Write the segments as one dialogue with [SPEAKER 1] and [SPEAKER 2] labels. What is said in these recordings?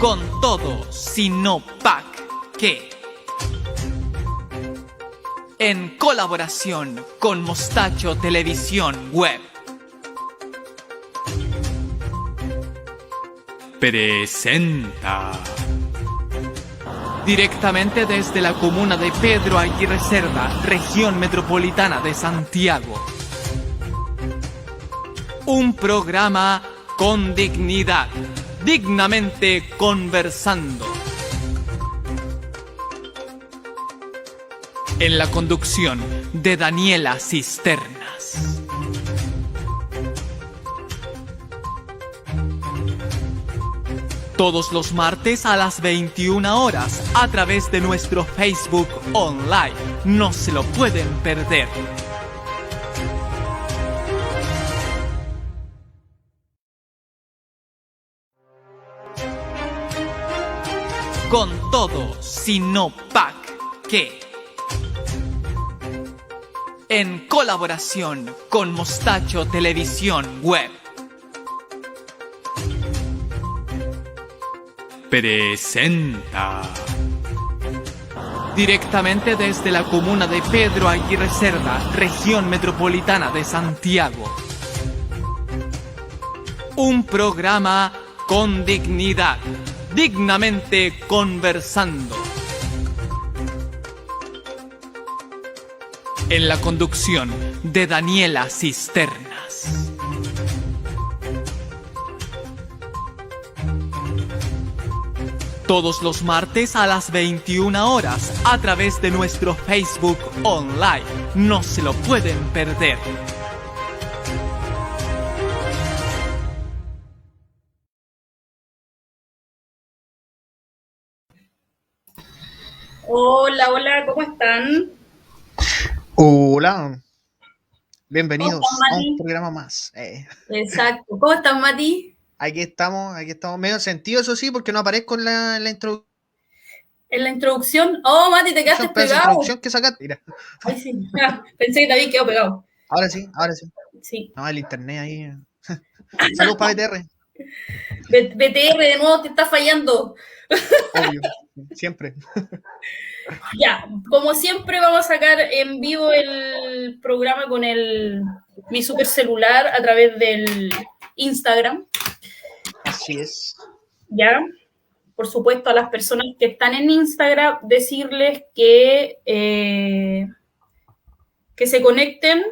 [SPEAKER 1] Con todo, sino pack que. En colaboración con Mostacho Televisión Web. Presenta. Directamente desde la comuna de Pedro Aguirre Cerda, región metropolitana de Santiago. Un programa con dignidad, dignamente conversando. En la conducción de Daniela Cisternas. Todos los martes a las 21 horas a través de nuestro Facebook Online. No se lo pueden perder. Con todo, sino pack que. En colaboración con Mostacho Televisión Web. Presenta. Directamente desde la comuna de Pedro Aguirre Cerda, región metropolitana de Santiago. Un programa con dignidad, dignamente conversando. En la conducción de Daniela Cisternas. Todos los martes a las 21 horas a través de nuestro Facebook Online. No se lo pueden perder.
[SPEAKER 2] Hola, hola, ¿cómo están?
[SPEAKER 3] Hola, bienvenidos
[SPEAKER 2] ¿Cómo estás,
[SPEAKER 3] a un
[SPEAKER 2] Mati?
[SPEAKER 3] programa más.
[SPEAKER 2] Exacto. ¿Cómo estás, Mati?
[SPEAKER 3] Aquí estamos medio sentido, eso sí, porque no aparezco en la introducción,
[SPEAKER 2] En la introducción. Oh, Mati, te quedaste
[SPEAKER 3] pero esa
[SPEAKER 2] pegado.
[SPEAKER 3] introducción que sacaste. Mira,
[SPEAKER 2] Ay, sí. Pensé que te había quedado pegado.
[SPEAKER 3] ahora sí, ahora sí.
[SPEAKER 2] Sí.
[SPEAKER 3] No, el internet ahí. Saludos para BTR,
[SPEAKER 2] BTR de nuevo te está fallando.
[SPEAKER 3] obvio, siempre.
[SPEAKER 2] Ya, como siempre vamos a sacar en vivo el programa con mi super celular a través del Instagram.
[SPEAKER 3] Así es.
[SPEAKER 2] Ya, por supuesto, a las personas que están en Instagram, decirles que se conecten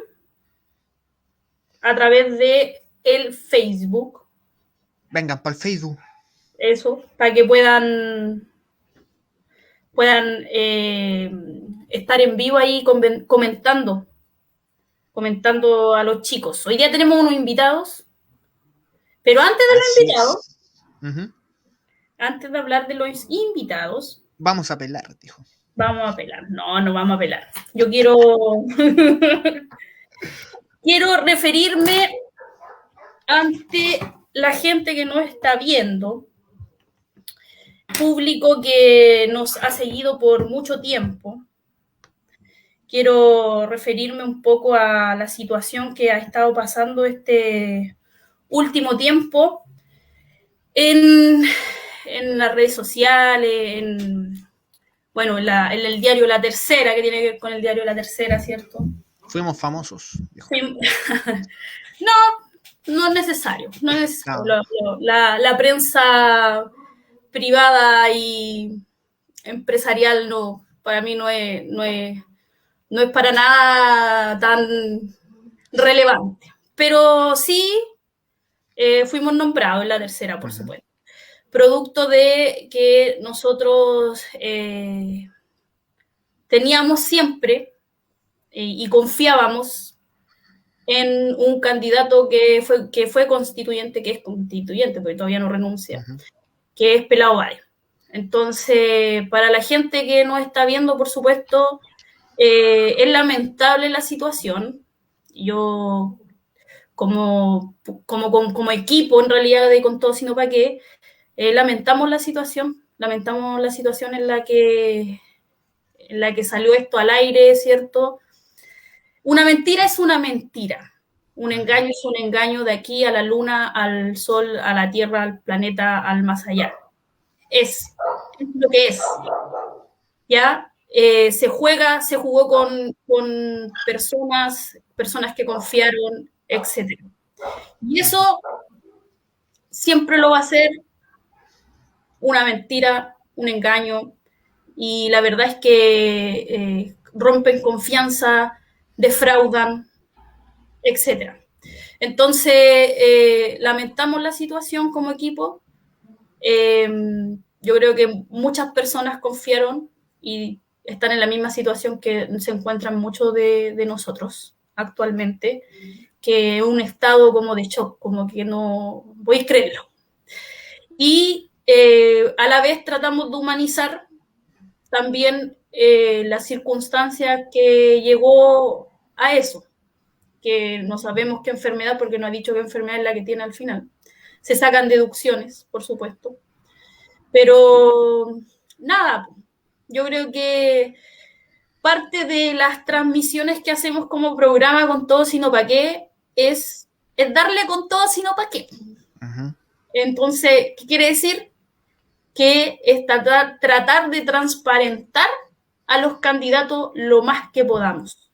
[SPEAKER 2] a través de el Facebook.
[SPEAKER 3] Vengan para el Facebook.
[SPEAKER 2] Eso, para que puedan estar en vivo ahí comentando a los chicos. Hoy día tenemos unos invitados, pero antes de los
[SPEAKER 3] Así
[SPEAKER 2] invitados,
[SPEAKER 3] es. Uh-huh.
[SPEAKER 2] antes de hablar de los invitados,
[SPEAKER 3] Vamos a pelar, dijo.
[SPEAKER 2] vamos a pelar. No, no vamos a pelar. Yo quiero quiero referirme ante la gente que nos está viendo, público que nos ha seguido por mucho tiempo. Quiero referirme un poco a la situación que ha estado pasando este último tiempo en las redes sociales, en el diario La Tercera, que tiene que ver con el diario La Tercera, ¿cierto?
[SPEAKER 3] Fuimos famosos, dijo.
[SPEAKER 2] No es necesario, no es necesario.
[SPEAKER 3] No.
[SPEAKER 2] La prensa privada y empresarial no, para mí no es para nada tan relevante. Pero sí fuimos nombrados en La Tercera, por supuesto. Producto de que nosotros teníamos siempre y confiábamos en un candidato que fue constituyente, que es constituyente, porque todavía no renuncia, que es Pelao Báez. Entonces, para la gente que nos está viendo, por supuesto, es lamentable la situación. Yo, como equipo, en realidad, de Con Todo Sino Pa' Qué, lamentamos la situación en la que salió esto al aire, ¿cierto? Una mentira es una mentira. Un engaño es un engaño de aquí a la luna, al sol, a la tierra, al planeta, al más allá. Es lo que es. ¿Ya? Se jugó con personas que confiaron, etc. Y eso siempre lo va a ser una mentira, un engaño, y la verdad es que rompen confianza, defraudan, etc. Entonces, lamentamos la situación como equipo. Yo creo que muchas personas confiaron y están en la misma situación que se encuentran muchos de nosotros actualmente, que un estado como de shock, como que no voy a creerlo. Y a la vez tratamos de humanizar también la circunstancia que llegó a eso, que no sabemos qué enfermedad, porque no ha dicho qué enfermedad es la que tiene al final. Se sacan deducciones, por supuesto. Pero nada, yo creo que parte de las transmisiones que hacemos como programa con todo sino pa' qué es darle con todo sino pa' qué.
[SPEAKER 3] Ujú.
[SPEAKER 2] Entonces, ¿qué quiere decir? Que es tratar de transparentar a los candidatos lo más que podamos.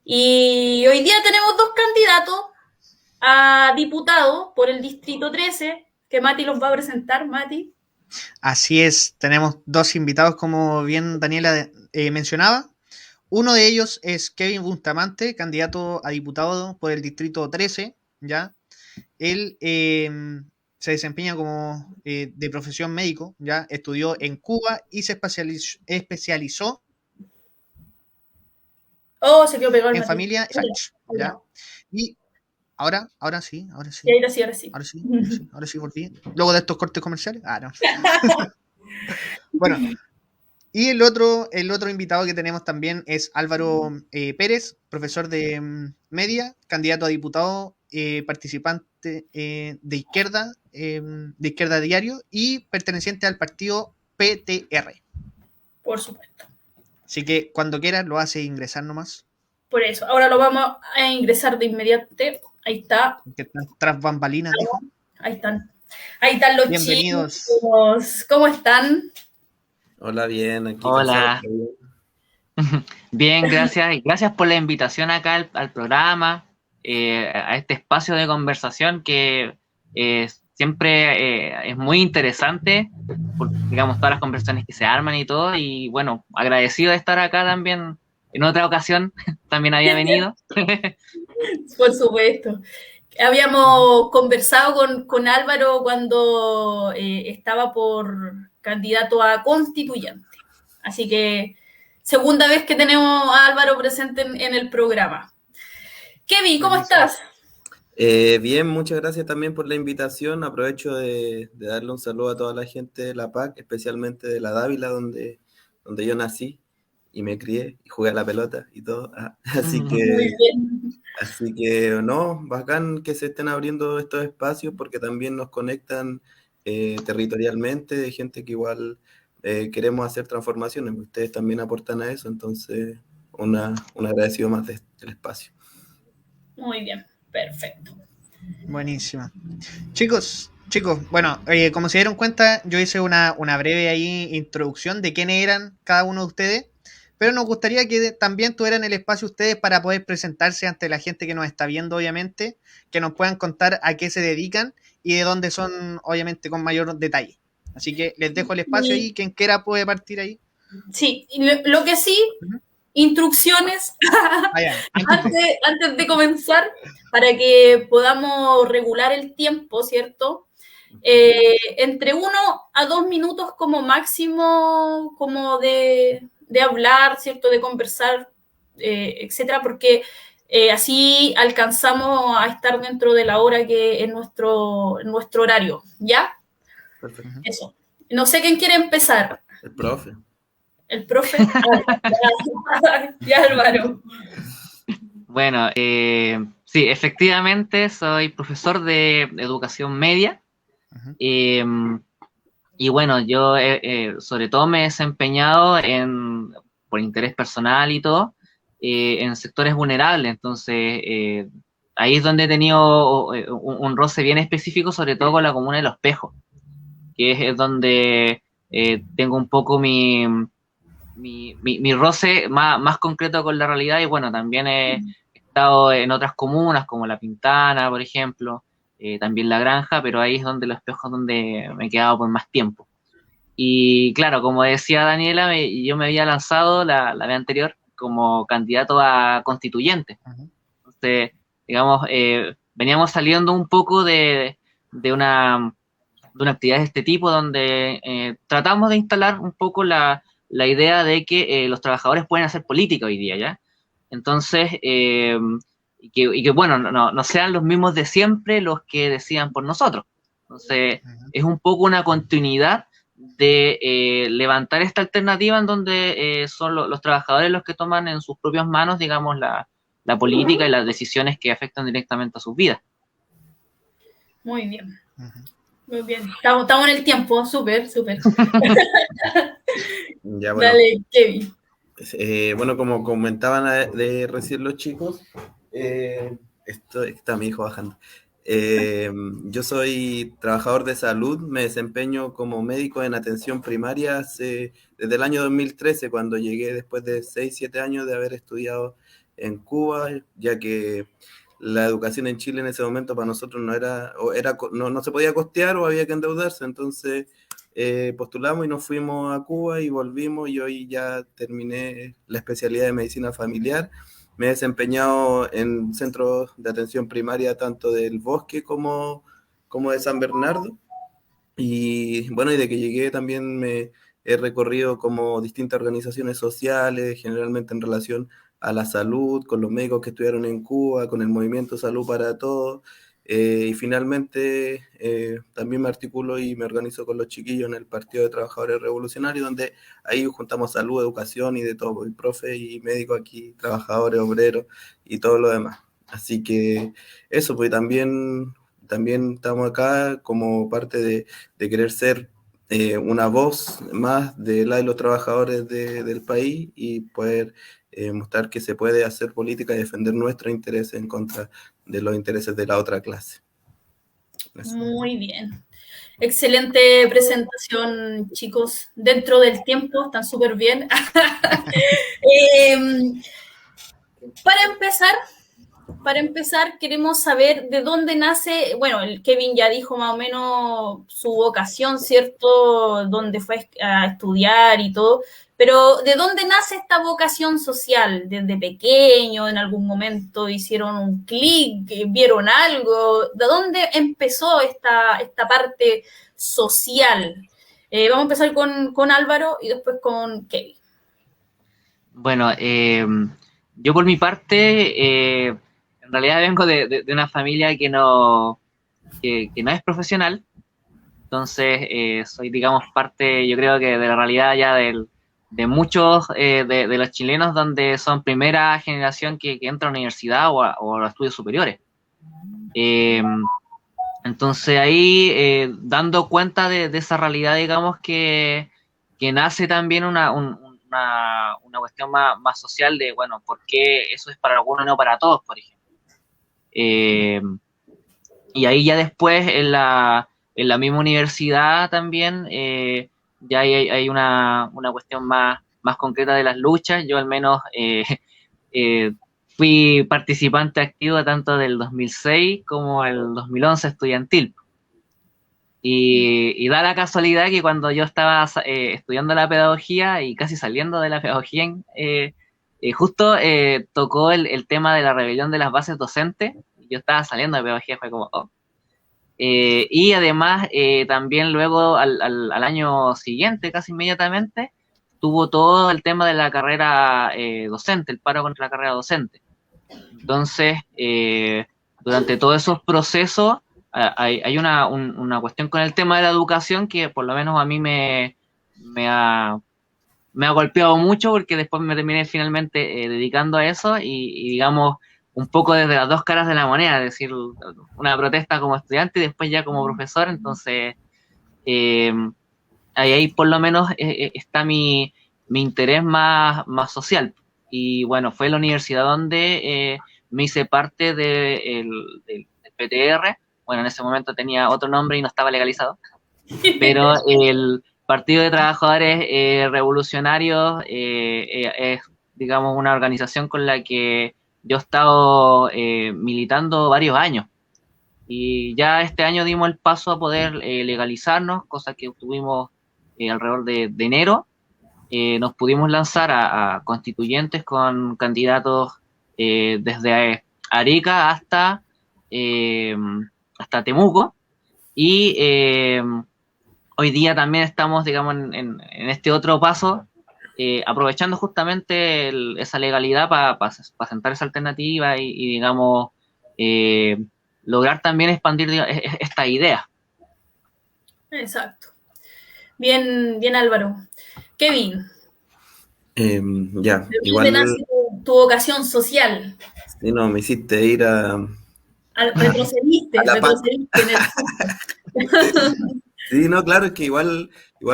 [SPEAKER 2] Y hoy día tenemos 2 candidatos a diputado por el Distrito 13, que Mati los va a presentar. Mati.
[SPEAKER 3] Así es, tenemos 2 invitados, como bien Daniela mencionaba. Uno de ellos es Kevin Bustamante, candidato a diputado por el Distrito 13, ¿ya? Él se desempeña como de profesión médico, ¿ya? Estudió en Cuba y se especializó
[SPEAKER 2] Oh, se quedó pegado el
[SPEAKER 3] en
[SPEAKER 2] Mati.
[SPEAKER 3] familia, ¿ya? Y ahora sí,
[SPEAKER 2] Y ahora sí, ahora sí.
[SPEAKER 3] ahora sí volví. Luego de estos cortes comerciales, no. Bueno, y el otro invitado que tenemos también es Álvaro Pérez, profesor de media, candidato a diputado, participante de Izquierda Diario y perteneciente al partido PTR.
[SPEAKER 2] Por supuesto.
[SPEAKER 3] Así que cuando quieras lo hace ingresar nomás.
[SPEAKER 2] Por eso. Ahora lo vamos a ingresar de inmediato. Ahí está.
[SPEAKER 3] Que están tras bambalinas, dijo.
[SPEAKER 2] Ahí están. Ahí están los
[SPEAKER 3] Bienvenidos.
[SPEAKER 2] chicos. ¿Cómo están?
[SPEAKER 4] Hola, bien, aquí.
[SPEAKER 5] Hola.
[SPEAKER 4] Casado.
[SPEAKER 5] Bien, gracias. Y gracias por la invitación acá al programa, a este espacio de conversación que siempre es muy interesante, digamos, todas las conversaciones que se arman y todo. Y bueno, agradecido de estar acá también. En otra ocasión también había venido.
[SPEAKER 2] Por supuesto. Habíamos conversado con Álvaro cuando estaba por candidato a constituyente. Así que segunda vez que tenemos a Álvaro presente en el programa. Kevin, ¿cómo estás?
[SPEAKER 4] Bien, muchas gracias también por la invitación. Aprovecho de darle un saludo a toda la gente de La PAC, especialmente de La Dávila, donde yo nací y me crié y jugué a la pelota y todo. Así
[SPEAKER 2] Muy
[SPEAKER 4] que,
[SPEAKER 2] bien.
[SPEAKER 4] no, bacán que se estén abriendo estos espacios porque también nos conectan territorialmente de gente que igual queremos hacer transformaciones. Ustedes también aportan a eso, entonces un agradecido más del espacio.
[SPEAKER 2] Muy bien, perfecto.
[SPEAKER 3] Buenísima. Chicos, bueno, como se dieron cuenta, yo hice una breve ahí introducción de quiénes eran cada uno de ustedes, pero nos gustaría que también tuvieran el espacio ustedes para poder presentarse ante la gente que nos está viendo, obviamente, que nos puedan contar a qué se dedican y de dónde son, obviamente, con mayor detalle. Así que les dejo el espacio ahí, quien quiera puede partir ahí.
[SPEAKER 2] Sí, lo que sí, instrucciones antes de comenzar para que podamos regular el tiempo, ¿cierto? Entre 1 a 2 minutos como máximo, como de hablar, ¿cierto? De conversar, etcétera, porque así alcanzamos a estar dentro de la hora que es nuestro horario, ¿ya?
[SPEAKER 4] Perfecto.
[SPEAKER 2] Eso. No sé quién quiere empezar.
[SPEAKER 4] El profe.
[SPEAKER 2] El profe. Ya, Álvaro.
[SPEAKER 5] Bueno, sí, efectivamente soy profesor de educación media. Y bueno, yo sobre todo me he desempeñado por interés personal y todo, en sectores vulnerables. Entonces, ahí es donde he tenido un roce bien específico, sobre todo con la comuna de Los Pejos, que es donde tengo un poco mi roce más concreto con la realidad, y bueno, también he estado en otras comunas como La Pintana, por ejemplo, también La Granja, pero ahí es donde Los Pejos, donde me he quedado por más tiempo. Y claro, como decía Daniela, yo me había lanzado la vez anterior como candidato a constituyente. Entonces, digamos, veníamos saliendo un poco de una actividad de este tipo, donde tratamos de instalar un poco la idea de que los trabajadores pueden hacer política hoy día, ¿ya? Entonces, y que bueno, no sean los mismos de siempre los que decidan por nosotros. Entonces, es un poco una continuidad de levantar esta alternativa en donde son los trabajadores los que toman en sus propias manos, digamos, la política y las decisiones que afectan directamente a sus vidas.
[SPEAKER 2] Muy bien. Muy bien. Estamos en el tiempo, súper.
[SPEAKER 4] Ya, bueno.
[SPEAKER 2] Dale, Kevin.
[SPEAKER 4] Bueno, como comentaban de recién los chicos, está mi hijo bajando. Yo soy trabajador de salud, me desempeño como médico en atención primaria desde el año 2013, cuando llegué después de 6-7 años de haber estudiado en Cuba, ya que la educación en Chile en ese momento para nosotros no se podía costear o había que endeudarse. Entonces postulamos y nos fuimos a Cuba y volvimos, y hoy ya terminé la especialidad de medicina familiar. Me he desempeñado en centros de atención primaria tanto del Bosque como de San Bernardo, y bueno, y de que llegué también me he recorrido como distintas organizaciones sociales, generalmente en relación a la salud, con los médicos que estudiaron en Cuba, con el movimiento Salud para Todos, y finalmente también me articulo y me organizo con los chiquillos en el Partido de Trabajadores Revolucionarios, donde ahí juntamos salud, educación y de todo, y profe y médico aquí, trabajadores, obreros y todo lo demás. Así que eso, pues también estamos acá como parte de querer ser una voz más de los trabajadores del país, y poder mostrar que se puede hacer política y defender nuestros intereses en contra de los intereses de la otra clase. Eso.
[SPEAKER 2] Muy bien. Excelente presentación, chicos. Dentro del tiempo, están súper bien. Para empezar, queremos saber de dónde nace, bueno, el Kevin ya dijo más o menos su vocación, ¿cierto? Dónde fue a estudiar y todo, pero ¿de dónde nace esta vocación social? ¿Desde pequeño, en algún momento hicieron un clic, vieron algo? ¿De dónde empezó esta parte social? Vamos a empezar con Álvaro y después con Kevin.
[SPEAKER 5] Bueno, yo por mi parte, en realidad vengo de una familia que no es profesional. Entonces soy, digamos, parte, yo creo que de la realidad ya de muchos de los chilenos, donde son primera generación que entra a la universidad o a los estudios superiores. Entonces ahí, dando cuenta de esa realidad, digamos, que nace también una cuestión más social de, bueno, ¿por qué eso es para algunos y no para todos, por ejemplo? Y ahí ya después en la misma universidad también ya hay una cuestión más concreta de las luchas. Yo al menos fui participante activo tanto del 2006 como el 2011 estudiantil. Y da la casualidad que cuando yo estaba estudiando la pedagogía y casi saliendo de la pedagogía, justo tocó el tema de la rebelión de las bases docentes. Yo estaba saliendo de pedagogía, fue como, oh. Y además, también luego al año siguiente, casi inmediatamente, tuvo todo el tema de la carrera docente, el paro contra la carrera docente. Entonces, durante todos esos procesos, hay una cuestión con el tema de la educación que por lo menos a mí me ha golpeado mucho, porque después me terminé finalmente dedicando a eso y digamos, un poco desde las dos caras de la moneda, es decir, una protesta como estudiante y después ya como profesor. Entonces, ahí por lo menos está mi interés más social. Y bueno, fue en la universidad donde me hice parte del PTR. Bueno, en ese momento tenía otro nombre y no estaba legalizado, pero el Partido de Trabajadores Revolucionarios es, digamos, una organización con la que yo he estado militando varios años. Y ya este año dimos el paso a poder legalizarnos, cosa que obtuvimos alrededor de enero. Nos pudimos lanzar a constituyentes con candidatos desde Arica hasta Temuco. Y hoy día también estamos, digamos, en este otro paso, aprovechando justamente esa legalidad para sentar esa alternativa y digamos, lograr también expandir esta idea.
[SPEAKER 2] Exacto. Bien, bien, Álvaro. Kevin,
[SPEAKER 4] Ya,
[SPEAKER 2] ¿de
[SPEAKER 4] igual,
[SPEAKER 2] dónde nace tu vocación social?
[SPEAKER 4] sí, no, me hiciste ir a
[SPEAKER 2] Retrocediste
[SPEAKER 4] la paz.
[SPEAKER 2] en el...
[SPEAKER 4] Sí, no, claro, es que igual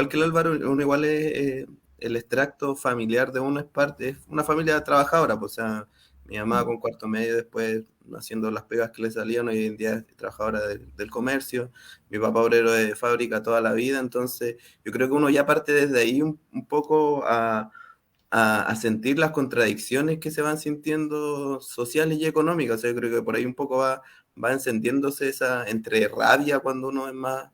[SPEAKER 4] que el Álvaro, uno igual es el extracto familiar de uno es una familia trabajadora, pues, o sea, mi mamá con cuarto medio, después haciendo las pegas que le salían, hoy en día es trabajadora del comercio, mi papá obrero de fábrica toda la vida, entonces yo creo que uno ya parte desde ahí un poco a sentir las contradicciones que se van sintiendo sociales y económicas, o sea, yo creo que por ahí un poco va encendiéndose esa entre rabia cuando uno es más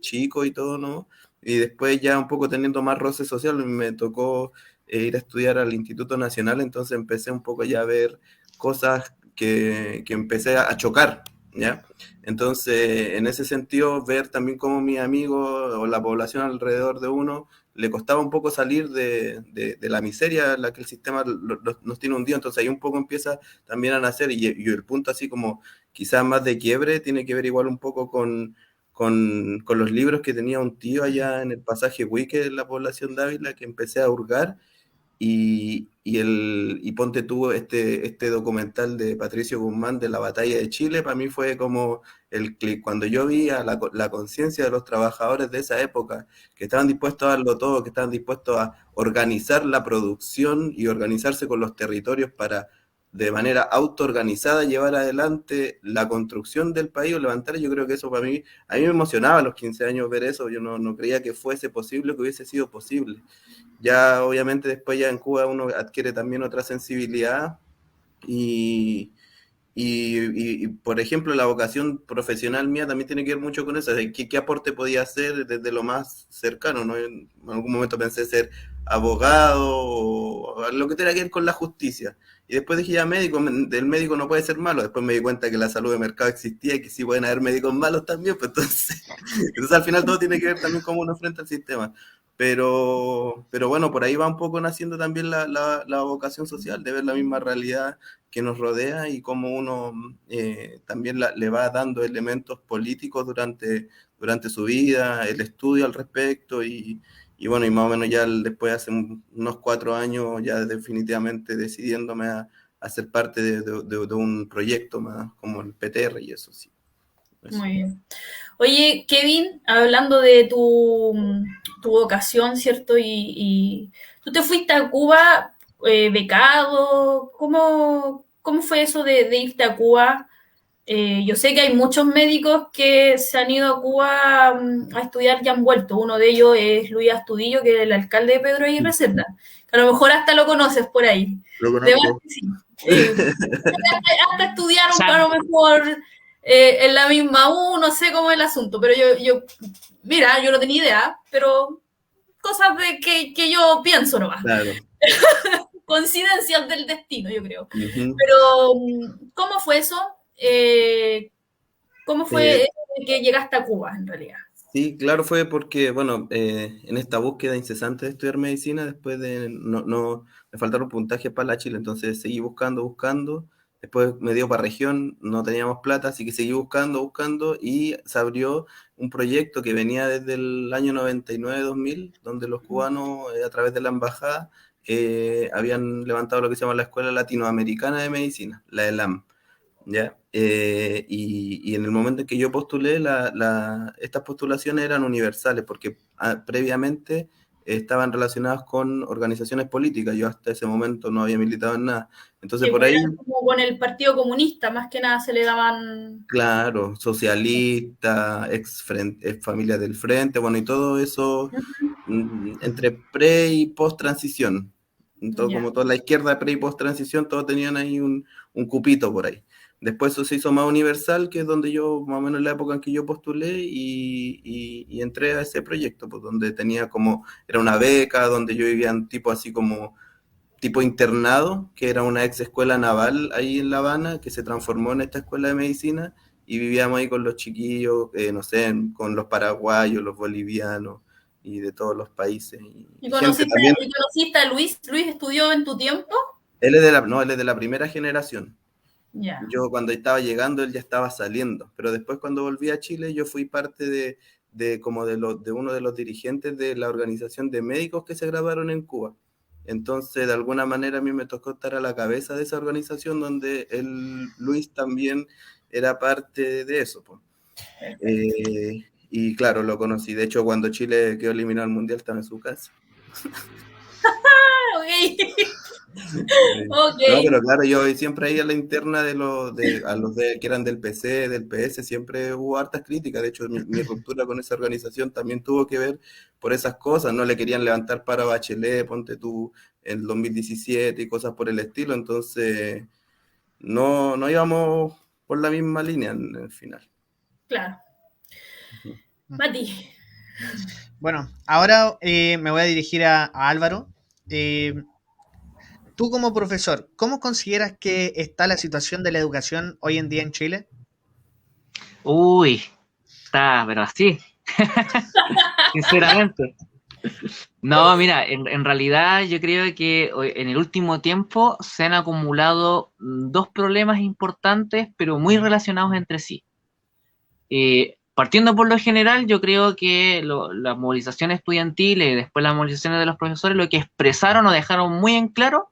[SPEAKER 4] chico y todo, ¿no? Y después ya un poco teniendo más roce social, me tocó ir a estudiar al Instituto Nacional, entonces empecé un poco ya a ver cosas que empecé a chocar, ¿ya? Entonces, en ese sentido, ver también cómo mis amigos o la población alrededor de uno le costaba un poco salir de la miseria en la que el sistema nos tiene hundido, entonces ahí un poco empieza también a nacer y el punto así como quizás más de quiebre tiene que ver igual un poco con los libros que tenía un tío allá en el pasaje Huique en la población de Ávila, que empecé a hurgar, y ponte tú este documental de Patricio Guzmán de la batalla de Chile, para mí fue como el clic, cuando yo vi a la conciencia de los trabajadores de esa época, que estaban dispuestos a darlo todo, que estaban dispuestos a organizar la producción y organizarse con los territorios para de manera autoorganizada llevar adelante la construcción del país o levantar, yo creo que eso para mí, a mí me emocionaba a los 15 años ver eso, yo no creía que fuese posible, que hubiese sido posible. Ya obviamente después ya en Cuba uno adquiere también otra sensibilidad y por ejemplo, la vocación profesional mía también tiene que ver mucho con eso, de qué aporte podía hacer desde lo más cercano, ¿no? En algún momento pensé ser abogado o lo que tenga que ver con la justicia. Y después dije ya médico, del médico no puede ser malo. Después me di cuenta que la salud de mercado existía y que sí pueden haber médicos malos también, pues entonces al final todo tiene que ver también cómo uno enfrenta el sistema. Pero bueno, por ahí va un poco naciendo también la vocación social, de ver la misma realidad que nos rodea y cómo uno también le va dando elementos políticos durante su vida, el estudio al respecto y bueno, y más o menos ya después hace unos 4 años ya definitivamente decidiéndome a ser parte de un proyecto más como el PTR y eso sí. Eso.
[SPEAKER 2] Muy bien. Oye, Kevin, hablando de tu vocación, ¿cierto? Y tú te fuiste a Cuba becado. ¿Cómo fue eso de irte a Cuba? Yo sé que hay muchos médicos que se han ido a Cuba a estudiar y han vuelto. Uno de ellos es Luis Astudillo, que es el alcalde de Pedro Aguirre Cerda. A lo mejor hasta lo conoces por ahí.
[SPEAKER 4] Lo conozco.
[SPEAKER 2] Sí. Hasta estudiaron a lo mejor en la misma U, no sé cómo es el asunto, pero mira, yo no tenía idea, pero cosas de que yo pienso nomás.
[SPEAKER 4] Claro.
[SPEAKER 2] Coincidencias del destino, yo creo.
[SPEAKER 4] Uh-huh.
[SPEAKER 2] Pero, ¿cómo fue eso? ¿Cómo fue que llegaste a Cuba, en realidad?
[SPEAKER 4] Sí, claro, fue porque, bueno, en esta búsqueda incesante de estudiar medicina, después de me faltaron puntajes para la Chile, entonces seguí buscando, después me dio para región, no teníamos plata, así que seguí buscando, y se abrió un proyecto que venía desde el año 99-2000, donde los cubanos, a través de la embajada, habían levantado lo que se llama la Escuela Latinoamericana de Medicina, la ELAM. ¿Ya? Y en el momento en que yo postulé, estas postulaciones eran universales, porque previamente estaban relacionadas con organizaciones políticas. Yo hasta ese momento no había militado en nada. Entonces
[SPEAKER 2] Sí,
[SPEAKER 4] por
[SPEAKER 2] pues
[SPEAKER 4] ahí,
[SPEAKER 2] eran como con el Partido Comunista, más que nada se le daban...
[SPEAKER 4] claro, socialista, ex familia del Frente, bueno, y todo eso entre pre y post transición. Todo,
[SPEAKER 2] Ya.
[SPEAKER 4] como toda la izquierda pre y post transición, todos tenían ahí un cupito por ahí. Después eso se hizo más universal, que es donde yo, más o menos en la época en que yo postulé y entré a ese proyecto, pues donde tenía como, era una beca, donde yo vivía en tipo así como, tipo internado, que era una ex escuela naval ahí en La Habana, que se transformó en esta escuela de medicina, y vivíamos ahí con los chiquillos, no sé, con los paraguayos, los bolivianos, y de todos los países.
[SPEAKER 2] ¿Y
[SPEAKER 4] Gente también,
[SPEAKER 2] conociste a Luis? ¿Luis estudió en tu tiempo?
[SPEAKER 4] él es de la, no, él es de la primera generación.
[SPEAKER 2] Ya.
[SPEAKER 4] Yo cuando estaba llegando, él ya estaba saliendo, pero después cuando volví a Chile, yo fui parte de uno de los dirigentes de la organización de médicos que se graduaron en Cuba. Entonces, de alguna manera a mí me tocó estar a la cabeza de esa organización donde Luis también era parte de eso, pues. Y claro, lo conocí. De hecho, cuando Chile quedó eliminado al Mundial, estaba en su casa.
[SPEAKER 2] Ok. Ok.
[SPEAKER 4] No, pero claro, yo siempre ahí a la interna a los que eran del PC, del PS, siempre hubo hartas críticas. De hecho, mi ruptura con esa organización también tuvo que ver por esas cosas. No le querían levantar para Bachelet, ponte tú, en 2017 y cosas por el estilo. Entonces, no íbamos por la misma línea en el final.
[SPEAKER 2] Claro. Mati.
[SPEAKER 3] Bueno, ahora me voy a dirigir a Álvaro. Tú como profesor, ¿cómo consideras que está la situación de la educación hoy en día en Chile?
[SPEAKER 5] Uy, está, pero así, sinceramente. No, mira, en realidad yo creo que en el último tiempo se han acumulado dos problemas importantes, pero muy relacionados entre sí. Partiendo por lo general, yo creo que las movilizaciones estudiantiles y después las movilizaciones de los profesores lo que expresaron o dejaron muy en claro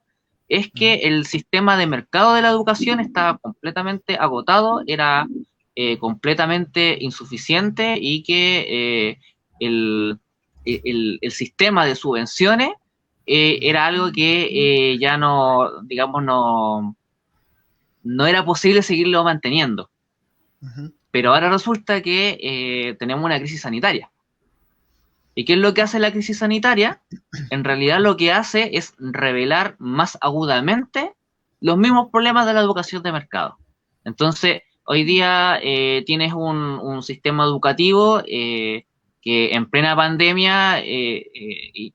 [SPEAKER 5] es que el sistema de mercado de la educación estaba completamente agotado, era completamente insuficiente y que el sistema de subvenciones era algo que ya no, digamos, no era posible seguirlo manteniendo.
[SPEAKER 3] Uh-huh.
[SPEAKER 5] Pero ahora resulta que tenemos una crisis sanitaria. ¿Y qué es lo que hace la crisis sanitaria? En realidad lo que hace es revelar más agudamente los mismos problemas de la educación de mercado. Entonces, hoy día tienes un sistema educativo que en plena pandemia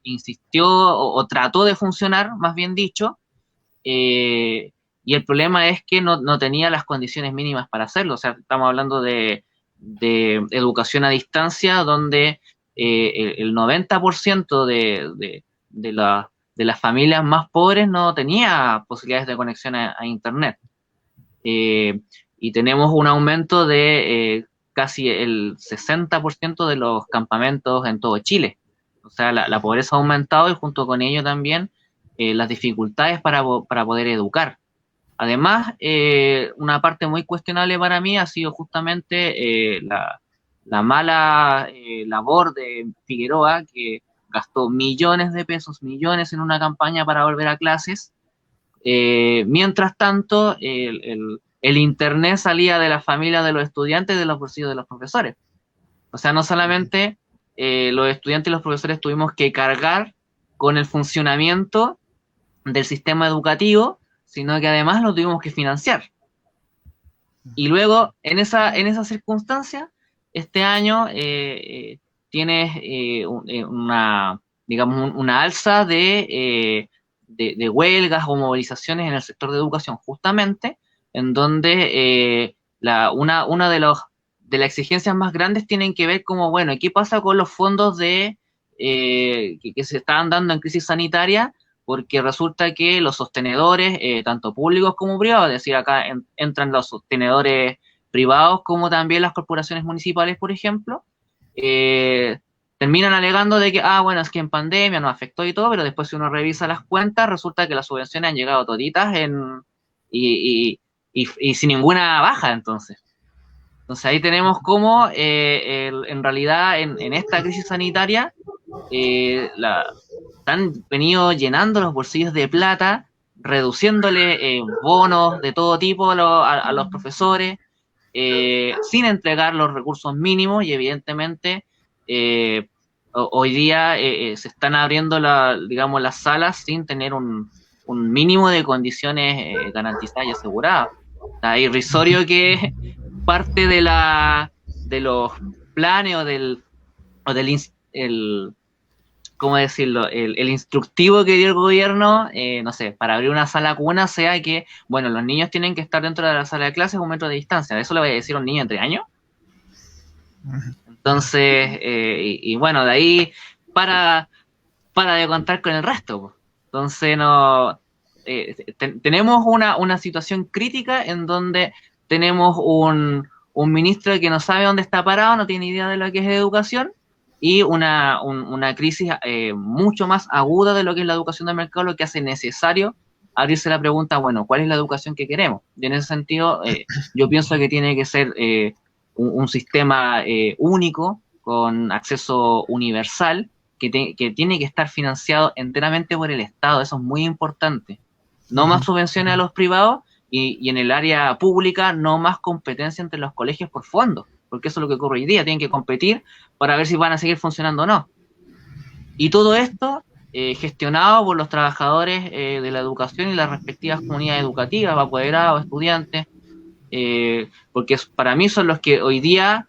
[SPEAKER 5] insistió o trató de funcionar, más bien dicho, y el problema es que no tenía las condiciones mínimas para hacerlo. O sea, estamos hablando de educación a distancia, donde el 90% de las familias más pobres no tenía posibilidades de conexión a Internet. Y tenemos un aumento de casi el 60% de los campamentos en todo Chile. O sea, la pobreza ha aumentado y junto con ello también las dificultades para poder educar. Además, una parte muy cuestionable para mí ha sido justamente la mala labor de Figueroa, que gastó millones de pesos, millones en una campaña para volver a clases. Mientras tanto, el Internet salía de las familias de los estudiantes y de los bolsillos de los profesores. O sea, no solamente los estudiantes y los profesores tuvimos que cargar con el funcionamiento del sistema educativo, sino que además lo tuvimos que financiar. Y luego, en esa circunstancia, este año tienes una alza de huelgas o movilizaciones en el sector de educación, justamente, en donde una de las exigencias más grandes tienen que ver como, bueno, ¿qué pasa con los fondos que se estaban dando en crisis sanitaria? Porque resulta que los sostenedores, tanto públicos como privados, es decir, acá entran los sostenedores privados como también las corporaciones municipales, por ejemplo, terminan alegando de que, bueno, es que en pandemia nos afectó y todo, pero después si uno revisa las cuentas, resulta que las subvenciones han llegado toditas y sin ninguna baja, entonces. Entonces ahí tenemos cómo, en realidad, en esta crisis sanitaria, han venido llenando los bolsillos de plata, reduciéndole bonos de todo tipo a los profesores, sin entregar los recursos mínimos y evidentemente hoy día se están abriendo digamos, las salas sin tener un mínimo de condiciones garantizadas y aseguradas. Está irrisorio que parte de los planes o del ¿cómo decirlo? El instructivo que dio el gobierno, no sé, para abrir una sala cuna sea que, bueno, los niños tienen que estar dentro de la sala de clases a 1 metro de distancia. ¿Eso le voy a decir a un niño de 3 años? Entonces, y bueno, de ahí para de contar con el resto, pues. Entonces, no, tenemos una situación crítica en donde tenemos un ministro que no sabe dónde está parado, no tiene idea de lo que es educación, y una crisis mucho más aguda de lo que es la educación de mercado, lo que hace necesario abrirse la pregunta, bueno, ¿cuál es la educación que queremos? Y en ese sentido, yo pienso que tiene que ser un sistema único, con acceso universal, que tiene que estar financiado enteramente por el Estado. Eso es muy importante. No más subvenciones a los privados y en el área pública no más competencia entre los colegios por fondos, porque eso es lo que ocurre hoy día. Tienen que competir para ver si van a seguir funcionando o no. Y todo esto gestionado por los trabajadores de la educación y las respectivas comunidades educativas, apoderados, estudiantes, porque para mí son los que hoy día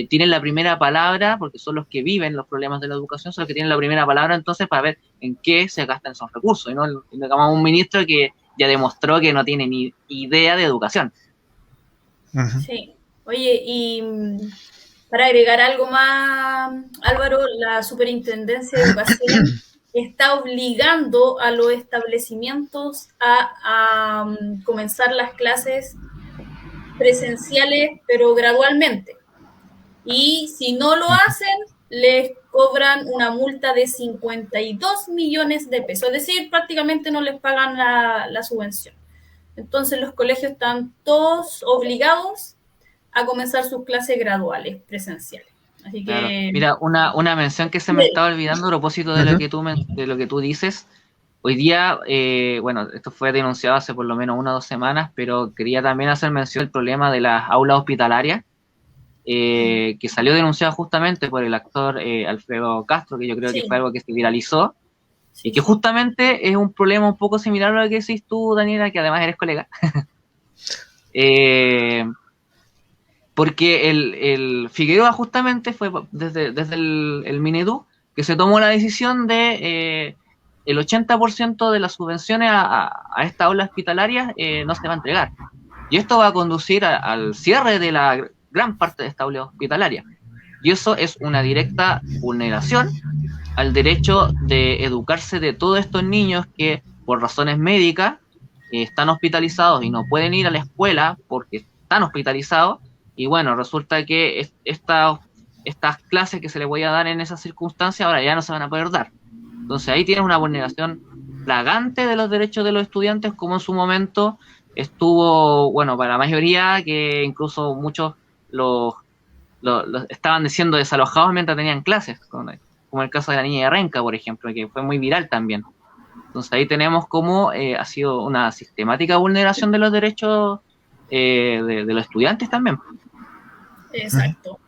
[SPEAKER 5] tienen la primera palabra, porque son los que viven los problemas de la educación, son los que tienen la primera palabra entonces para ver en qué se gastan esos recursos, y no digamos un ministro que ya demostró que no tiene ni idea de educación.
[SPEAKER 2] Sí. Oye, y para agregar algo más, Álvaro, la Superintendencia de Educación está obligando a los establecimientos a comenzar las clases presenciales, pero gradualmente. Y si no lo hacen, les cobran una multa de 52 millones de pesos, es decir, prácticamente no les pagan la subvención. Entonces los colegios están todos obligados a comenzar sus clases graduales, presenciales. Así que...
[SPEAKER 5] Claro. Mira, una mención que se me estaba olvidando a propósito de lo que tú dices. Hoy día, bueno, esto fue denunciado hace por lo menos 1 o 2 semanas, pero quería también hacer mención del problema de las aulas hospitalarias, que salió denunciado justamente por el actor Alfredo Castro, que yo creo que fue algo que se viralizó, y que justamente es un problema un poco similar a lo que decís tú, Daniela, que además eres colega. Porque el Figueroa justamente fue desde el Minedu que se tomó la decisión de el 80% de las subvenciones a estas aulas hospitalarias no se va a entregar. Y esto va a conducir al cierre de la gran parte de esta aula hospitalaria. Y eso es una directa vulneración al derecho de educarse de todos estos niños que por razones médicas están hospitalizados y no pueden ir a la escuela porque están hospitalizados. Y bueno, resulta que estas clases que se les voy a dar en esas circunstancias ahora ya no se van a poder dar. Entonces ahí tienes una vulneración flagrante de los derechos de los estudiantes, como en su momento estuvo, bueno, para la mayoría, que incluso muchos los estaban siendo desalojados mientras tenían clases, como el caso de la niña de Renca, por ejemplo, que fue muy viral también. Entonces ahí tenemos cómo ha sido una sistemática vulneración de los derechos de los estudiantes también.
[SPEAKER 2] Exacto.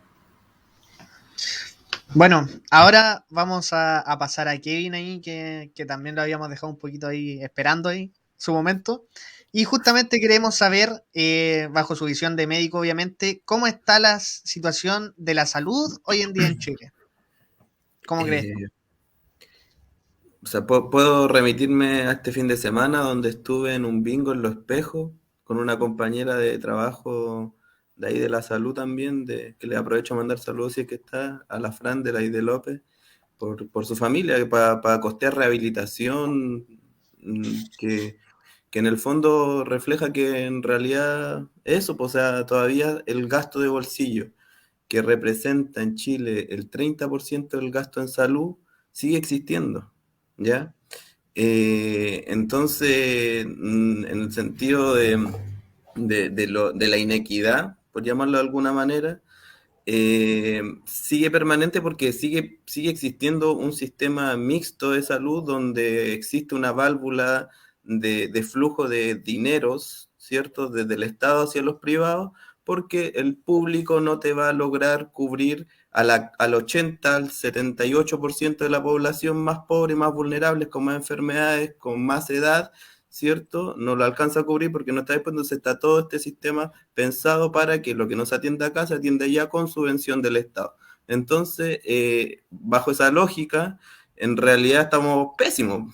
[SPEAKER 3] Bueno, ahora vamos a pasar a Kevin ahí, que también lo habíamos dejado un poquito ahí esperando ahí su momento. Y justamente queremos saber, bajo su visión de médico, obviamente, cómo está la situación de la salud hoy en día en Chile. ¿Cómo crees?
[SPEAKER 4] O sea, puedo remitirme a este fin de semana donde estuve en un bingo en Los Espejos con una compañera de trabajo de ahí de la salud también, que le aprovecho a mandar saludos si es que está, a la Fran de la Ide López, por su familia, para costear rehabilitación, que en el fondo refleja que en realidad eso, pues, o sea, todavía el gasto de bolsillo que representa en Chile el 30% del gasto en salud sigue existiendo, ¿ya? Entonces, en el sentido de la inequidad, por llamarlo de alguna manera, sigue permanente porque sigue existiendo un sistema mixto de salud donde existe una válvula de flujo de dineros, ¿cierto? Desde el Estado hacia los privados, porque el público no te va a lograr cubrir al 80, al 78% de la población más pobre, más vulnerable, con más enfermedades, con más edad, ¿cierto? No lo alcanza a cubrir porque no está dispuesto, entonces está todo este sistema pensado para que lo que no se atienda acá se atienda ya con subvención del Estado. Entonces, bajo esa lógica, en realidad estamos pésimos.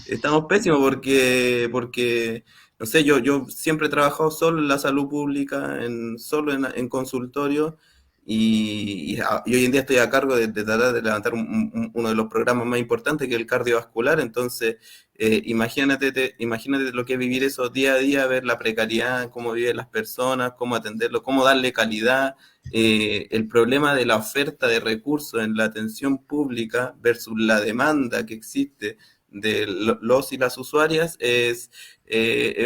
[SPEAKER 4] Estamos pésimos porque no sé, yo siempre he trabajado solo en la salud pública, solo en consultorio, y hoy en día estoy a cargo de tratar de levantar uno de los programas más importantes, que es el cardiovascular. Entonces, imagínate lo que es vivir eso día a día, ver la precariedad, cómo viven las personas, cómo atenderlo, cómo darle calidad, el problema de la oferta de recursos en la atención pública versus la demanda que existe de los y las usuarias es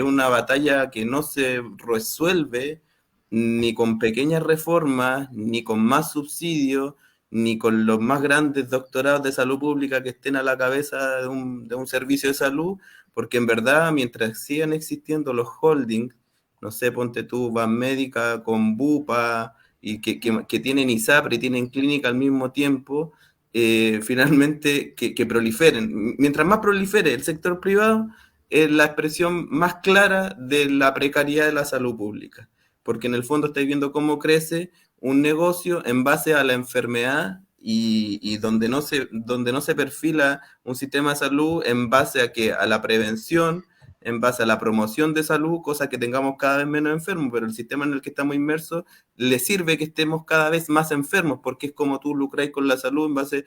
[SPEAKER 4] una batalla que no se resuelve ni con pequeñas reformas, ni con más subsidios, ni con los más grandes doctorados de salud pública que estén a la cabeza de un servicio de salud, porque en verdad, mientras sigan existiendo los holdings, no sé, ponte tú, Banmédica con Bupa, y que tienen ISAPRE y tienen clínica al mismo tiempo, finalmente que proliferen. Mientras más prolifere el sector privado, es la expresión más clara de la precariedad de la salud pública, porque en el fondo estáis viendo cómo crece un negocio en base a la enfermedad y donde no se perfila un sistema de salud en base a la prevención, en base a la promoción de salud, cosa que tengamos cada vez menos enfermos, pero el sistema en el que estamos inmersos le sirve que estemos cada vez más enfermos, porque es como tú lucráis con la salud en base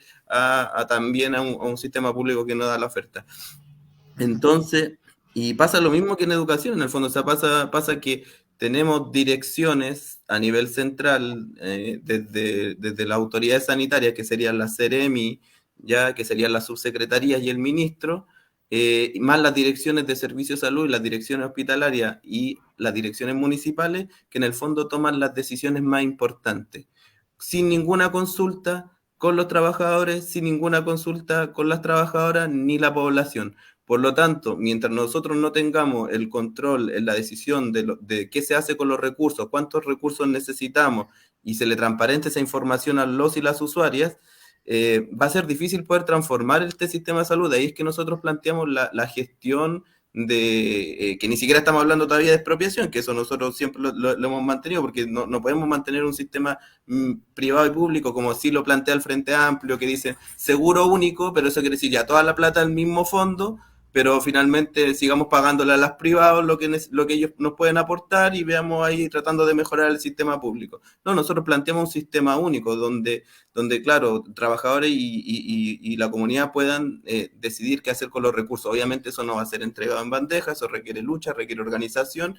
[SPEAKER 4] también a un sistema público que no da la oferta. Entonces, y pasa lo mismo que en educación, en el fondo, o sea, pasa que tenemos direcciones a nivel central, desde la autoridad sanitaria, que serían la CEREMI, ya que serían las subsecretarías y el ministro, más las direcciones de servicio de salud y las direcciones hospitalarias y las direcciones municipales, que en el fondo toman las decisiones más importantes, sin ninguna consulta con los trabajadores, sin ninguna consulta con las trabajadoras ni la población. Por lo tanto, mientras nosotros no tengamos el control en la decisión de qué se hace con los recursos, cuántos recursos necesitamos, y se le transparente esa información a los y las usuarias, va a ser difícil poder transformar este sistema de salud. De ahí es que nosotros planteamos la gestión que ni siquiera estamos hablando todavía de expropiación, que eso nosotros siempre lo hemos mantenido, porque no podemos mantener un sistema privado y público como sí lo plantea el Frente Amplio, que dice seguro único, pero eso quiere decir ya toda la plata del mismo fondo, pero finalmente sigamos pagándole a las privadas lo que ellos nos pueden aportar y veamos ahí tratando de mejorar el sistema público. No, nosotros planteamos un sistema único donde claro, trabajadores y la comunidad puedan decidir qué hacer con los recursos. Obviamente eso no va a ser entregado en bandeja, eso requiere lucha, requiere organización,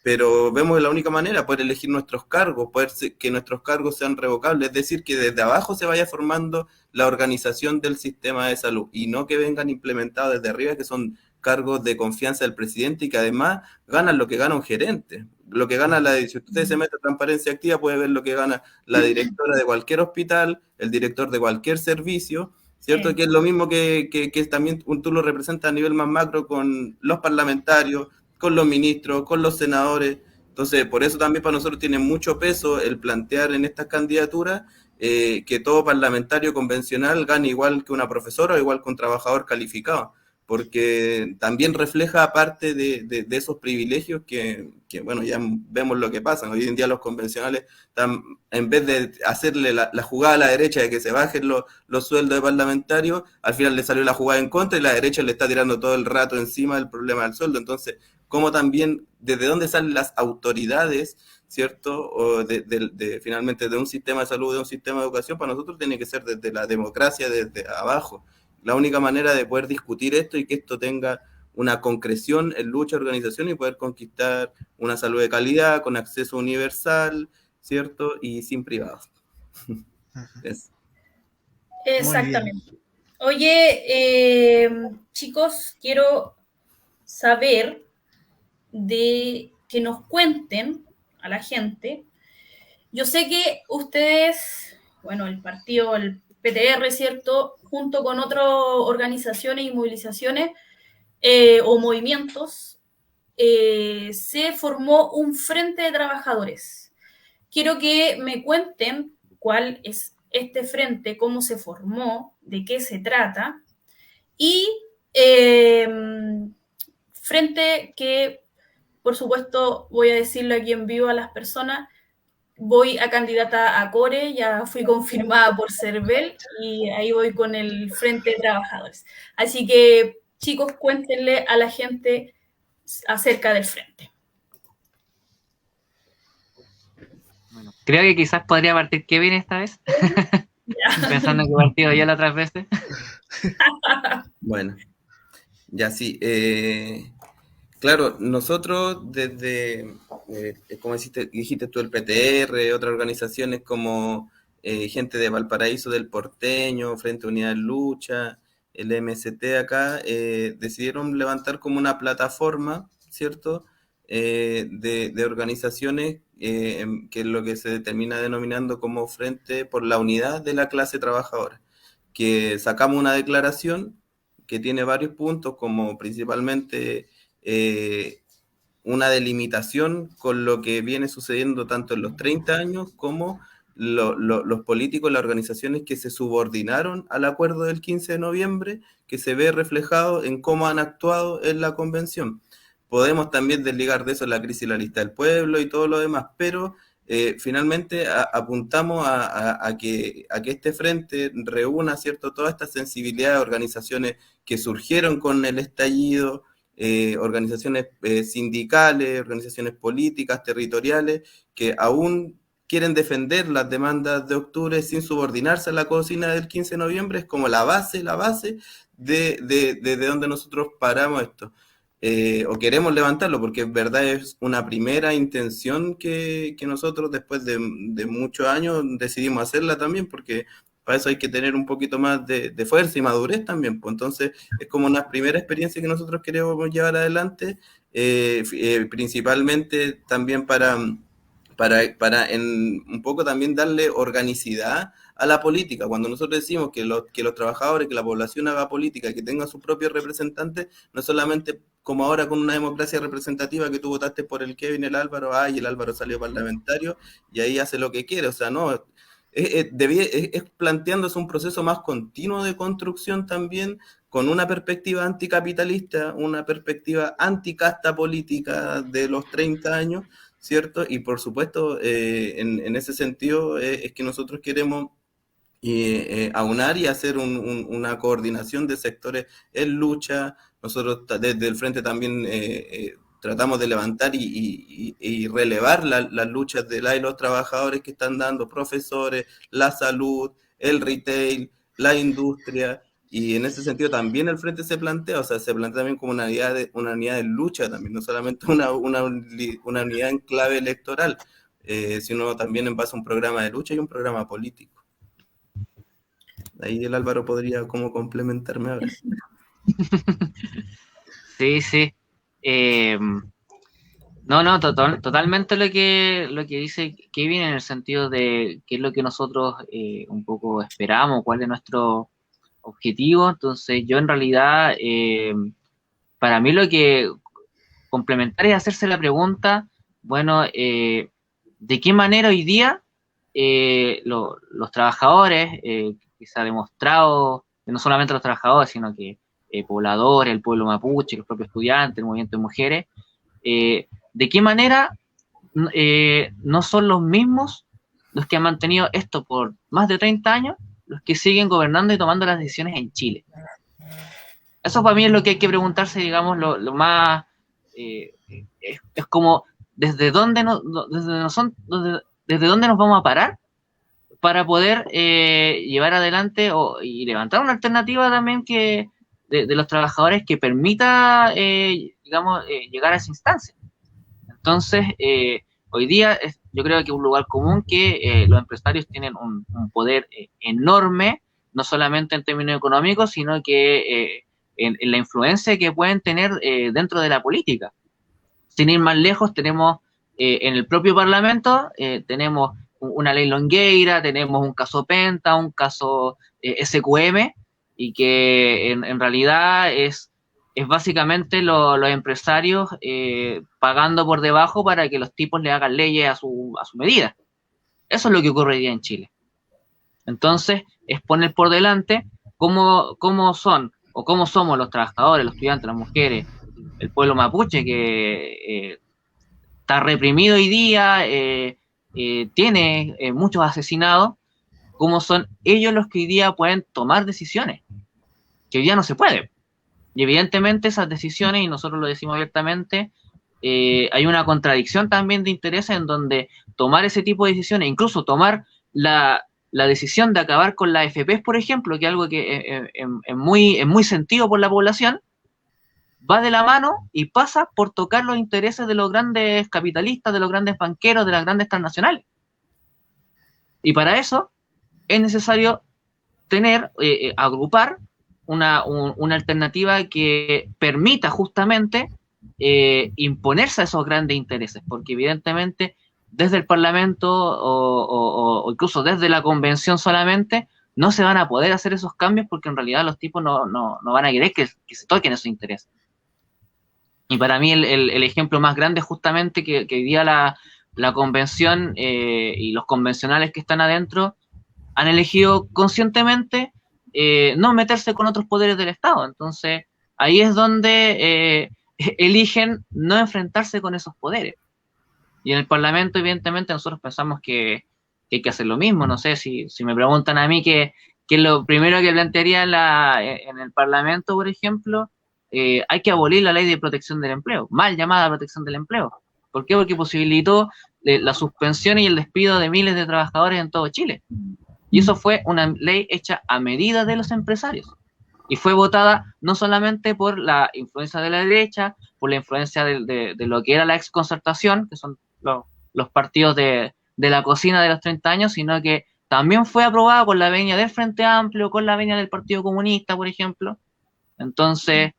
[SPEAKER 4] pero vemos la única manera, poder elegir nuestros cargos, que nuestros cargos sean revocables, es decir, que desde abajo se vaya formando la organización del sistema de salud y no que vengan implementados desde arriba, que son cargos de confianza del presidente y que además ganan lo que gana un gerente. Lo que gana si usted se mete a transparencia activa, puede ver lo que gana la directora de cualquier hospital, el director de cualquier servicio, ¿cierto? Sí. Que es lo mismo que también tú lo representas a nivel más macro con los parlamentarios, con los ministros, con los senadores. Entonces, por eso también para nosotros tiene mucho peso el plantear en estas candidaturas que todo parlamentario convencional gane igual que una profesora o igual que un trabajador calificado, porque también refleja parte de esos privilegios que, bueno, ya vemos lo que pasa. Hoy en día los convencionales están, en vez de hacerle la jugada a la derecha de que se bajen los sueldos de parlamentarios, al final le salió la jugada en contra y la derecha le está tirando todo el rato encima del problema del sueldo. Entonces, ¿cómo también, desde dónde salen las autoridades, ¿cierto? O finalmente de un sistema de salud, de un sistema de educación? Para nosotros tiene que ser desde la democracia, desde abajo. La única manera de poder discutir esto y que esto tenga una concreción en lucha, organización y poder conquistar una salud de calidad, con acceso universal, ¿cierto? Y sin privados.
[SPEAKER 2] Exactamente. Oye, chicos, quiero saber que nos cuenten a la gente Yo sé que ustedes, bueno, el partido, el PTR, ¿cierto?, junto con otras organizaciones y movilizaciones o movimientos, se formó un frente de trabajadores. Quiero que me cuenten cuál es este frente, cómo se formó, de qué se trata, y frente que, por supuesto, voy a decirlo aquí en vivo a las personas, voy a candidata a Core, ya fui confirmada por CERVEL y ahí voy con el Frente de Trabajadores. Así que, chicos, cuéntenle a la gente acerca del frente.
[SPEAKER 5] Bueno, creo que quizás podría partir Kevin esta vez, pensando que partido ya las otras veces.
[SPEAKER 4] Bueno, ya sí. Claro, nosotros desde, como dijiste tú, el PTR, otras organizaciones como gente de Valparaíso, del Porteño, Frente Unidad de Lucha, el MST acá, decidieron levantar como una plataforma, ¿cierto?, de organizaciones que es lo que se termina denominando como Frente por la Unidad de la Clase Trabajadora, que sacamos una declaración que tiene varios puntos, como principalmente una delimitación con lo que viene sucediendo tanto en los 30 años como los políticos, las organizaciones que se subordinaron al acuerdo del 15 de noviembre, que se ve reflejado en cómo han actuado en la convención. Podemos también desligar de eso la crisis de la lista del pueblo y todo lo demás, pero finalmente apuntamos a que este frente reúna, ¿cierto?, toda esta sensibilidad de organizaciones que surgieron con el estallido, organizaciones sindicales, organizaciones políticas, territoriales, que aún quieren defender las demandas de octubre sin subordinarse a la cocina del 15 de noviembre. Es como la base de donde nosotros paramos esto. O queremos levantarlo, porque en verdad es una primera intención que nosotros después de muchos años decidimos hacerla también, porque para eso hay que tener un poquito más de fuerza y madurez también, pues. Entonces es como una primera experiencia que nosotros queremos llevar adelante, principalmente también para en un poco también darle organicidad a la política. Cuando nosotros decimos que los trabajadores, que la población haga política, que tenga sus propios representantes, no solamente como ahora con una democracia representativa que tú votaste por el Kevin, el Álvaro, y el Álvaro salió parlamentario y ahí hace lo que quiere. O sea, no, es planteándose un proceso más continuo de construcción también, con una perspectiva anticapitalista, una perspectiva anticasta política de los 30 años, ¿cierto? Y por supuesto, en ese sentido, es que nosotros queremos aunar y hacer una coordinación de sectores en lucha. Nosotros desde el frente también tratamos de levantar y relevar las luchas de los trabajadores que están dando, profesores, la salud, el retail, la industria. Y en ese sentido también el frente se plantea, o sea, se plantea también como una unidad de lucha también, no solamente una unidad en clave electoral, sino también en base a un programa de lucha y un programa político. Ahí el Álvaro podría como complementarme ahora.
[SPEAKER 5] Sí. Totalmente lo que dice Kevin, en el sentido de qué es lo que nosotros un poco esperamos, cuál es nuestro objetivo. Entonces yo en realidad, para mí lo que complementar es hacerse la pregunta, bueno, ¿de qué manera hoy día los trabajadores, que se ha demostrado, no solamente los trabajadores, sino que pobladores, el pueblo mapuche, los propios estudiantes, el movimiento de mujeres, de qué manera no son los mismos los que han mantenido esto por más de 30 años, los que siguen gobernando y tomando las decisiones en Chile? Eso para mí es lo que hay que preguntarse, digamos, lo más... es como, ¿desde dónde nos vamos a parar para poder llevar adelante y levantar una alternativa también que de los trabajadores que permita, llegar a esa instancia? Entonces, hoy día yo creo que es un lugar común que los empresarios tienen un poder enorme, no solamente en términos económicos, sino que en la influencia que pueden tener dentro de la política. Sin ir más lejos, tenemos en el propio Parlamento, tenemos una ley Longueira, tenemos un caso Penta, un caso SQM, y que en realidad es básicamente los empresarios pagando por debajo para que los tipos le hagan leyes a su medida. Eso es lo que ocurre hoy día en Chile. Entonces, es poner por delante cómo son o cómo somos los trabajadores, los estudiantes, las mujeres, el pueblo mapuche que está reprimido hoy día, tiene muchos asesinados, cómo son ellos los que hoy día pueden tomar decisiones, que hoy día no se puede. Y evidentemente esas decisiones, y nosotros lo decimos abiertamente, hay una contradicción también de intereses en donde tomar ese tipo de decisiones, incluso tomar la decisión de acabar con la AFP, por ejemplo, que es algo que es muy sentido por la población, va de la mano y pasa por tocar los intereses de los grandes capitalistas, de los grandes banqueros, de las grandes transnacionales. Y para eso es necesario agrupar una alternativa que permita justamente imponerse a esos grandes intereses, porque evidentemente desde el Parlamento o incluso desde la convención solamente no se van a poder hacer esos cambios, porque en realidad los tipos no van a querer que se toquen esos intereses. Y para mí el ejemplo más grande es justamente que hoy día la convención y los convencionales que están adentro han elegido conscientemente no meterse con otros poderes del Estado. Entonces, ahí es donde eligen no enfrentarse con esos poderes. Y en el Parlamento, evidentemente, nosotros pensamos que hay que hacer lo mismo. No sé, si me preguntan a mí qué es lo primero que plantearía en el Parlamento, por ejemplo, hay que abolir la ley de protección del empleo, mal llamada protección del empleo. ¿Por qué? Porque posibilitó la suspensión y el despido de miles de trabajadores en todo Chile. Y eso fue una ley hecha a medida de los empresarios. Y fue votada no solamente por la influencia de la derecha, por la influencia de lo que era la exconcertación, que son los partidos de la cocina de los 30 años, sino que también fue aprobada por la venia del Frente Amplio, con la venia del Partido Comunista, por ejemplo. Entonces,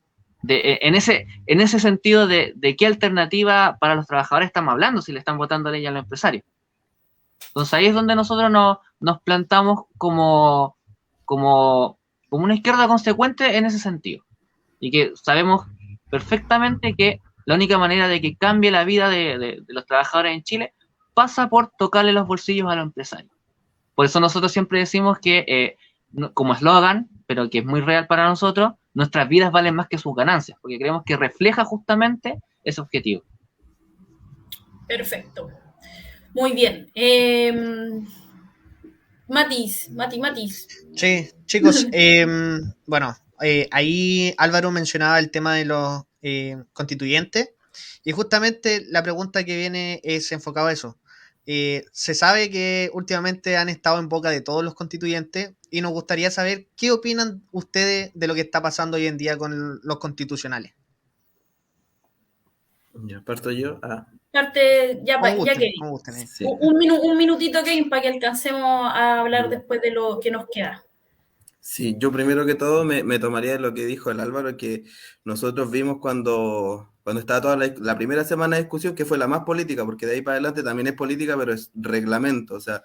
[SPEAKER 5] en ese sentido de qué alternativa para los trabajadores estamos hablando si le están votando ley a los empresarios. Entonces ahí es donde nosotros nos plantamos como una izquierda consecuente en ese sentido. Y que sabemos perfectamente que la única manera de que cambie la vida de los trabajadores en Chile pasa por tocarle los bolsillos a los empresarios. Por eso nosotros siempre decimos que, como eslogan, pero que es muy real para nosotros, nuestras vidas valen más que sus ganancias, porque creemos que refleja justamente ese objetivo.
[SPEAKER 2] Perfecto. Muy bien. Matiz.
[SPEAKER 3] Sí, chicos, bueno, ahí Álvaro mencionaba el tema de los constituyentes, y justamente la pregunta que viene es enfocada a eso. Se sabe que últimamente han estado en boca de todos los constituyentes, y nos gustaría saber qué opinan ustedes de lo que está pasando hoy en día con los constitucionales.
[SPEAKER 4] Ya parto yo.
[SPEAKER 2] Parte, ya que
[SPEAKER 4] Sí.
[SPEAKER 2] un minutito, Kevin, para que alcancemos a hablar después de lo que nos queda.
[SPEAKER 4] Sí, yo primero que todo me tomaría lo que dijo el Álvaro, que nosotros vimos cuando estaba toda la primera semana de discusión, que fue la más política, porque de ahí para adelante también es política, pero es reglamento, o sea,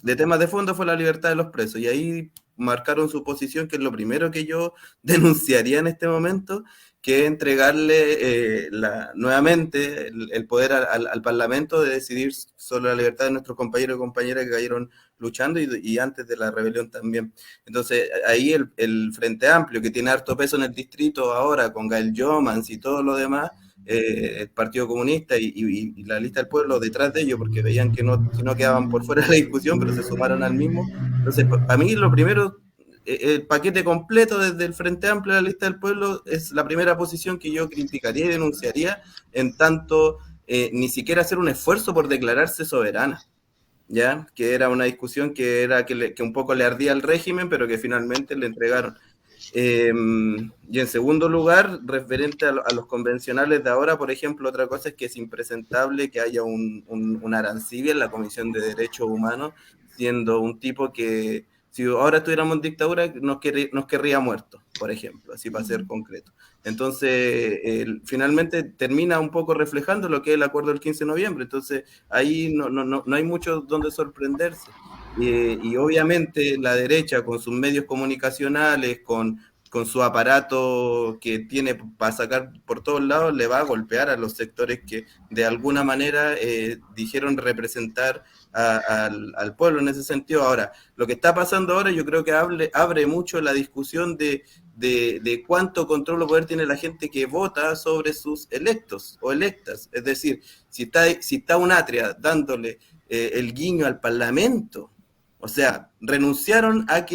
[SPEAKER 4] de temas de fondo fue la libertad de los presos, y ahí marcaron su posición, que es lo primero que yo denunciaría en este momento, que entregarle nuevamente el poder al Parlamento de decidir sobre la libertad de nuestros compañeros y compañeras que cayeron luchando y antes de la rebelión también. Entonces ahí el Frente Amplio, que tiene harto peso en el distrito ahora con Gael Jomans y todo lo demás, el Partido Comunista y la Lista del Pueblo detrás de ellos, porque veían que no quedaban por fuera de la discusión, pero se sumaron al mismo. Entonces, para mí lo primero, el paquete completo desde el Frente Amplio a la Lista del Pueblo es la primera posición que yo criticaría y denunciaría, en tanto ni siquiera hacer un esfuerzo por declararse soberana, ¿ya? Que era una discusión que un poco le ardía al régimen, pero que finalmente le entregaron. Y en segundo lugar, referente a los convencionales de ahora, por ejemplo, otra cosa es que es impresentable que haya un Arancibia en la Comisión de Derechos Humanos, siendo un tipo que Si ahora estuviéramos en dictadura, nos querría muertos, por ejemplo, así para ser concreto. Entonces, finalmente termina un poco reflejando lo que es el acuerdo del 15 de noviembre. Entonces, ahí no hay mucho donde sorprenderse. Y obviamente la derecha, con sus medios comunicacionales, con su aparato que tiene para sacar por todos lados, le va a golpear a los sectores que de alguna manera dijeron representar al pueblo en ese sentido. Ahora, lo que está pasando ahora yo creo que abre mucho la discusión de cuánto control o poder tiene la gente que vota sobre sus electos o electas. Es decir, si está un Atria dándole el guiño al Parlamento, o sea, renunciaron a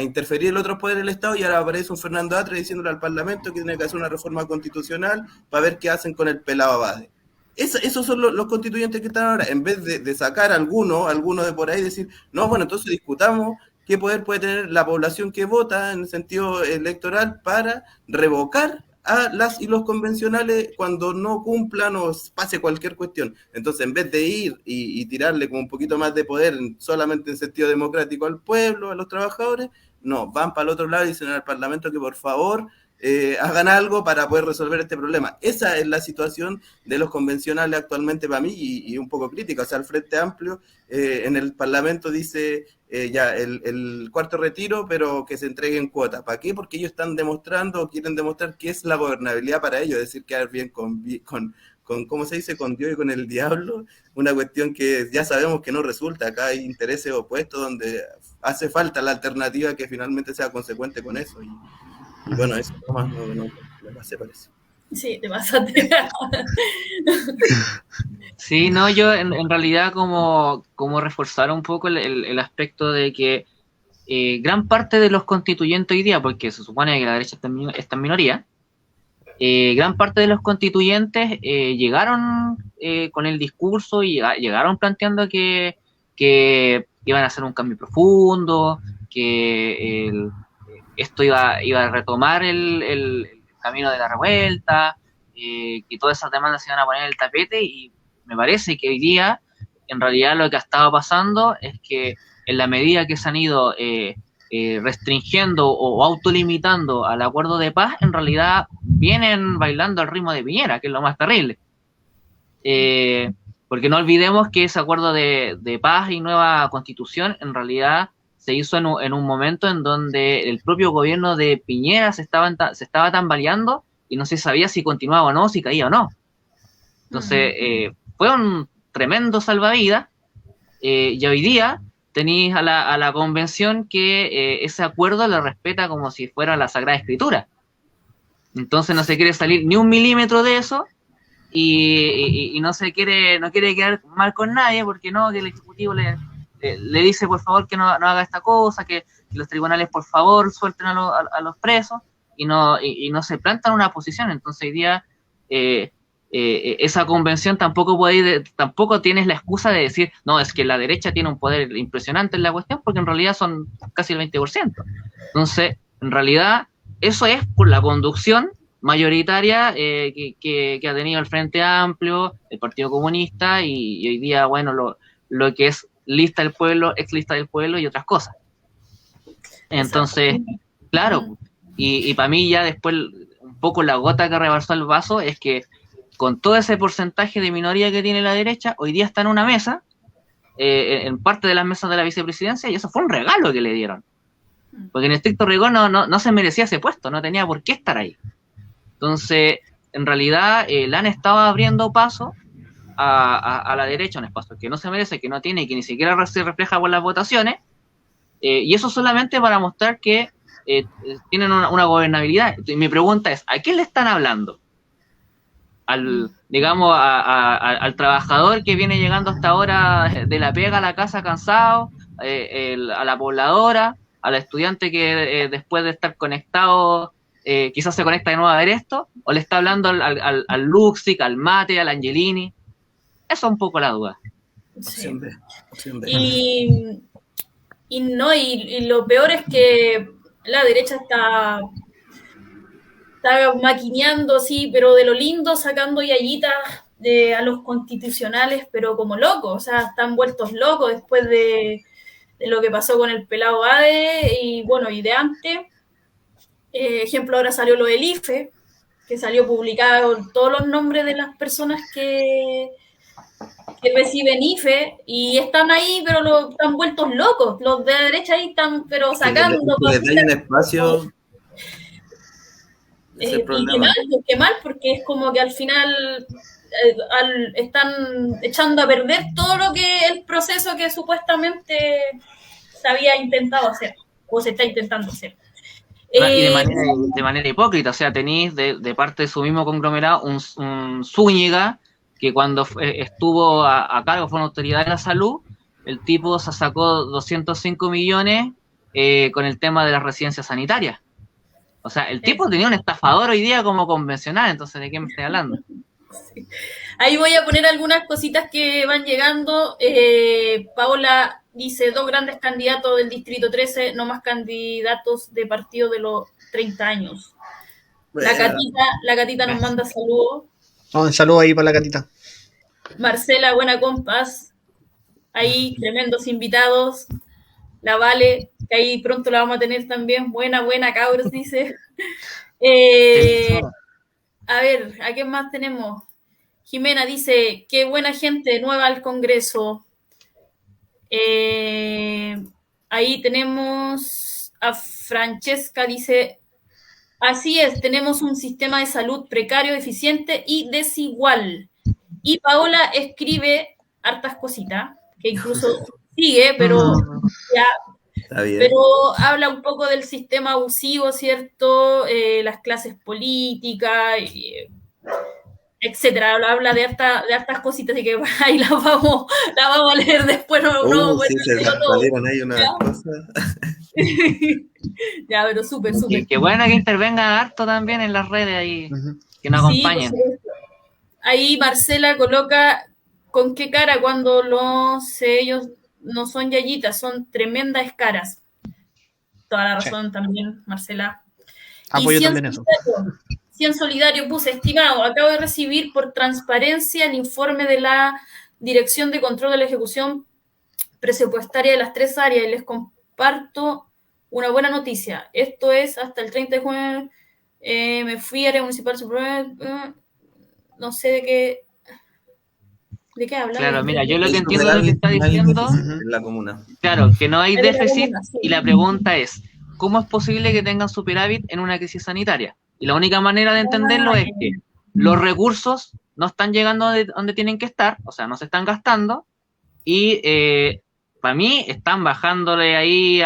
[SPEAKER 4] interferir el otro poder del Estado, y ahora aparece un Fernando Atria diciéndole al Parlamento que tiene que hacer una reforma constitucional para ver qué hacen con el pelado Abade. Esos son los constituyentes que están ahora, en vez de sacar alguno de por ahí y decir, no, bueno, entonces discutamos qué poder puede tener la población que vota en el sentido electoral para revocar a las y los convencionales cuando no cumplan o pase cualquier cuestión. Entonces, en vez de ir y tirarle como un poquito más de poder solamente en sentido democrático al pueblo, a los trabajadores, no, van para el otro lado y dicen al Parlamento que por favor hagan algo para poder resolver este problema. Esa es la situación de los convencionales actualmente para mí, y un poco crítica. O sea, el Frente Amplio en el Parlamento dice ya el cuarto retiro, pero que se entregue en cuota. ¿Para qué? Porque ellos están demostrando o quieren demostrar que es la gobernabilidad para ellos, es decir, quedar bien con ¿cómo se dice? Con Dios y con el diablo, una cuestión que ya sabemos que no resulta. Acá hay intereses opuestos donde hace falta la alternativa que finalmente sea consecuente con eso. Y bueno, eso nomás no me pasé por eso.
[SPEAKER 2] Sí, te pasaste.
[SPEAKER 5] Sí, no, yo en realidad como reforzar un poco el aspecto de que gran parte de los constituyentes hoy día, porque se supone que la derecha está en minoría, gran parte de los constituyentes llegaron con el discurso y llegaron planteando que iban a hacer un cambio profundo, que esto iba a retomar el camino de la revuelta, que todas esas demandas se iban a poner en el tapete, y me parece que hoy día en realidad lo que ha estado pasando es que en la medida que se han ido restringiendo o autolimitando al acuerdo de paz, en realidad vienen bailando al ritmo de Piñera, que es lo más terrible. Porque no olvidemos que ese acuerdo de paz y nueva constitución en realidad se hizo en un momento en donde el propio gobierno de Piñera se estaba tambaleando y no se sabía si continuaba o no, si caía o no. Entonces, fue un tremendo salvavidas, y hoy día tenéis a la convención que ese acuerdo lo respeta como si fuera la Sagrada Escritura. Entonces no se quiere salir ni un milímetro de eso, y no quiere quedar mal con nadie, porque no, que el Ejecutivo le dice por favor que no haga esta cosa, que los tribunales por favor suelten a los presos, y no se plantan una posición. Entonces hoy día esa convención tampoco tienes la excusa de decir, no, es que la derecha tiene un poder impresionante en la cuestión, porque en realidad son casi el 20%. Entonces, en realidad, eso es por la conducción mayoritaria que ha tenido el Frente Amplio, el Partido Comunista, y hoy día, bueno, lo que es lista del pueblo, ex lista del pueblo y otras cosas. Entonces, claro, y para mí ya después, un poco la gota que rebalsó el vaso es que con todo ese porcentaje de minoría que tiene la derecha, hoy día está en una mesa, en parte de las mesas de la vicepresidencia, y eso fue un regalo que le dieron. Porque en estricto rigor no se merecía ese puesto, no tenía por qué estar ahí. Entonces, en realidad, le han estado abriendo paso a la derecha, un espacio que no se merece, que no tiene y que ni siquiera se refleja con las votaciones, y eso solamente para mostrar que tienen una gobernabilidad. Y mi pregunta es, ¿a quién le están hablando? Al trabajador que viene llegando hasta ahora de la pega a la casa cansado, a la pobladora, al estudiante que después de estar conectado quizás se conecta de nuevo a ver esto, o le está hablando al Luxic, al Mate, al Angelini. Esa es un poco la duda.
[SPEAKER 2] Sí. Y lo peor es que la derecha está maquineando, sí, pero de lo lindo, sacando yayitas a los constitucionales, pero como locos, o sea, están vueltos locos después de lo que pasó con el pelado Ade y bueno, y de antes. Ejemplo, ahora salió lo del IFE, que salió publicado todos los nombres de las personas que reciben IFE y están ahí, pero están vueltos locos. Los de la derecha ahí están, pero sacando.
[SPEAKER 4] Les da un espacio. Es el problema.
[SPEAKER 2] Qué mal, porque es como que al final están echando a perder todo lo que el proceso que supuestamente se había intentado hacer, o se está intentando hacer.
[SPEAKER 5] Y de manera hipócrita, o sea, tenéis de parte de su mismo conglomerado un Zúñiga que cuando estuvo a cargo, fue una autoridad de la salud, el tipo se sacó 205 millones con el tema de las residencias sanitarias. O sea, el tipo tenía un estafador hoy día como convencional, entonces ¿de qué me estoy hablando?
[SPEAKER 2] Sí. Ahí voy a poner algunas cositas que van llegando. Paola dice, 2 grandes candidatos del Distrito 13, no más candidatos de partido de los 30 años. Bueno. La Catita nos manda saludos.
[SPEAKER 3] Un saludo ahí para la Catita.
[SPEAKER 2] Marcela, buena compas. Ahí, tremendos invitados. La Vale, que ahí pronto la vamos a tener también. Buena, cabros, dice. A ver, ¿a qué más tenemos? Jimena dice, qué buena gente nueva al Congreso. Ahí tenemos a Francesca, dice, así es, tenemos un sistema de salud precario, eficiente y desigual. Y Paola escribe hartas cositas, que incluso sigue, pero ya... Pero habla un poco del sistema abusivo, ¿cierto? Las clases políticas, etcétera. Habla de hartas cositas, así que ahí la vamos a leer después.
[SPEAKER 4] Sí, se salieron ahí unas cosas.
[SPEAKER 2] Ya, pero súper.
[SPEAKER 5] Qué bueno que intervengan harto también en las redes ahí, que nos acompañen. Sí,
[SPEAKER 2] ahí Marcela coloca con qué cara cuando ellos no son yayitas, son tremendas caras. Toda la razón también, Marcela.
[SPEAKER 3] Apoyo también eso.
[SPEAKER 2] 100 solidario puse, estimado, acabo de recibir por transparencia el informe de la Dirección de Control de la Ejecución Presupuestaria de las 3 áreas y les comparto una buena noticia. Esto es hasta el 30 de junio. Me fui a área municipal, no sé de qué habla.
[SPEAKER 5] Claro, mira, yo lo que entiendo de lo que está diciendo
[SPEAKER 4] en la comuna.
[SPEAKER 5] Claro, que no hay déficit y la pregunta es, ¿cómo es posible que tengan superávit en una crisis sanitaria? Y la única manera de entenderlo es que los recursos no están llegando donde tienen que estar, o sea, no se están gastando, y para mí están bajándole ahí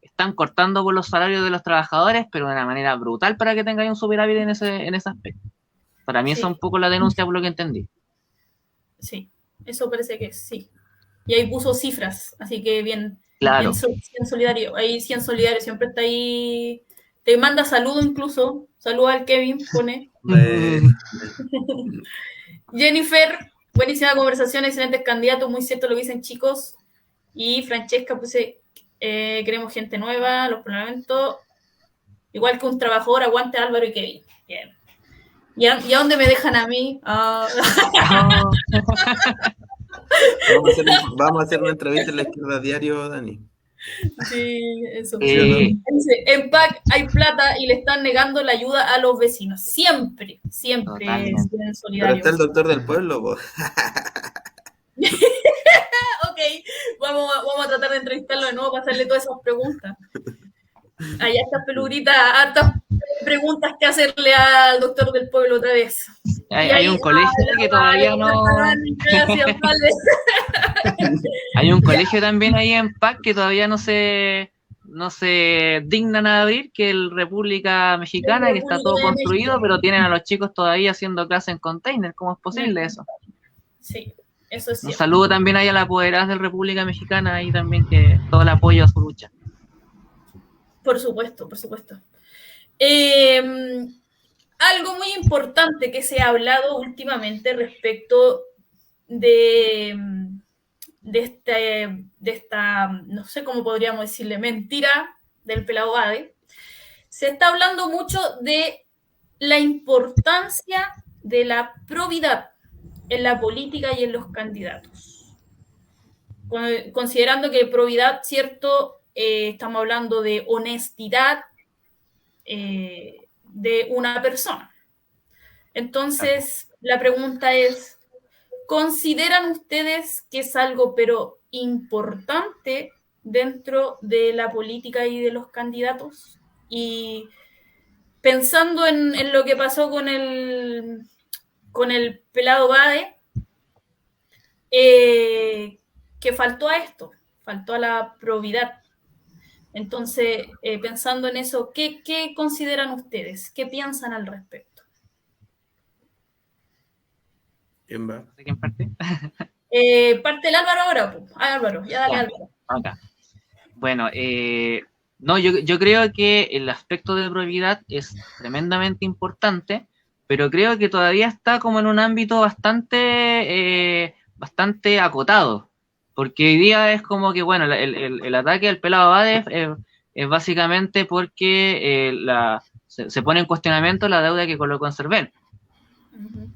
[SPEAKER 5] están cortando por los salarios de los trabajadores, pero de una manera brutal para que tengan un superávit en ese aspecto. Para mí esa es un poco la denuncia por lo que entendí.
[SPEAKER 2] Sí, eso parece que sí. Y ahí puso cifras, así que bien,
[SPEAKER 5] claro.
[SPEAKER 2] Bien solidario. Ahí 100 solidario siempre está ahí. Te manda saludo incluso. Saludo al Kevin, pone. Jennifer, buenísima conversación, excelentes candidatos, muy cierto lo que dicen chicos. Y Francesca puse, queremos gente nueva, los parlamentos, igual que un trabajador, aguante Álvaro y Kevin. Bien. ¿Y a dónde me dejan a mí?
[SPEAKER 4] Vamos a hacer una entrevista en La Izquierda Diario, Dani.
[SPEAKER 2] Sí, eso. En PAC hay plata y le están negando la ayuda a los vecinos. Siempre solidarios.
[SPEAKER 4] Pero está el doctor del pueblo, po.
[SPEAKER 2] Ok, vamos a tratar de entrevistarlo de nuevo para hacerle todas esas preguntas. Hay hartas peluritas, hartas preguntas que hacerle al doctor del pueblo otra vez.
[SPEAKER 5] Hay un colegio que todavía no... Hay un colegio también ahí en PAC que todavía no se dignan a abrir, que es el República Mexicana, que está todo construido, pero tienen a los chicos todavía haciendo clase en container. ¿Cómo es posible eso?
[SPEAKER 2] Sí, eso es cierto.
[SPEAKER 5] Un saludo también ahí a las apoderadas del República Mexicana, ahí también, que todo el apoyo a su lucha.
[SPEAKER 2] Por supuesto. Algo muy importante que se ha hablado últimamente respecto de esta, no sé cómo podríamos decirle, mentira del pelado Ade. Se está hablando mucho de la importancia de la probidad en la política y en los candidatos. considerando que probidad, cierto, estamos hablando de honestidad de una persona. Entonces, la pregunta es, ¿consideran ustedes que es algo pero importante dentro de la política y de los candidatos? Y pensando en lo que pasó con el pelado Bade, que faltó a esto, faltó a la probidad. Entonces, pensando en eso, ¿qué consideran ustedes? ¿Qué piensan al respecto?
[SPEAKER 4] ¿Quién va?
[SPEAKER 5] No sé quién parte.
[SPEAKER 2] Parte el Álvaro ahora, pues. Álvaro, ya dale, Álvaro.
[SPEAKER 5] Acá. Bueno, no, yo creo que el aspecto de probidad es tremendamente importante, pero creo que todavía está como en un ámbito bastante acotado, porque hoy día es como que, bueno, el ataque al pelado Bade es básicamente porque se pone en cuestionamiento la deuda que colocó en Cervel.
[SPEAKER 2] Uh-huh.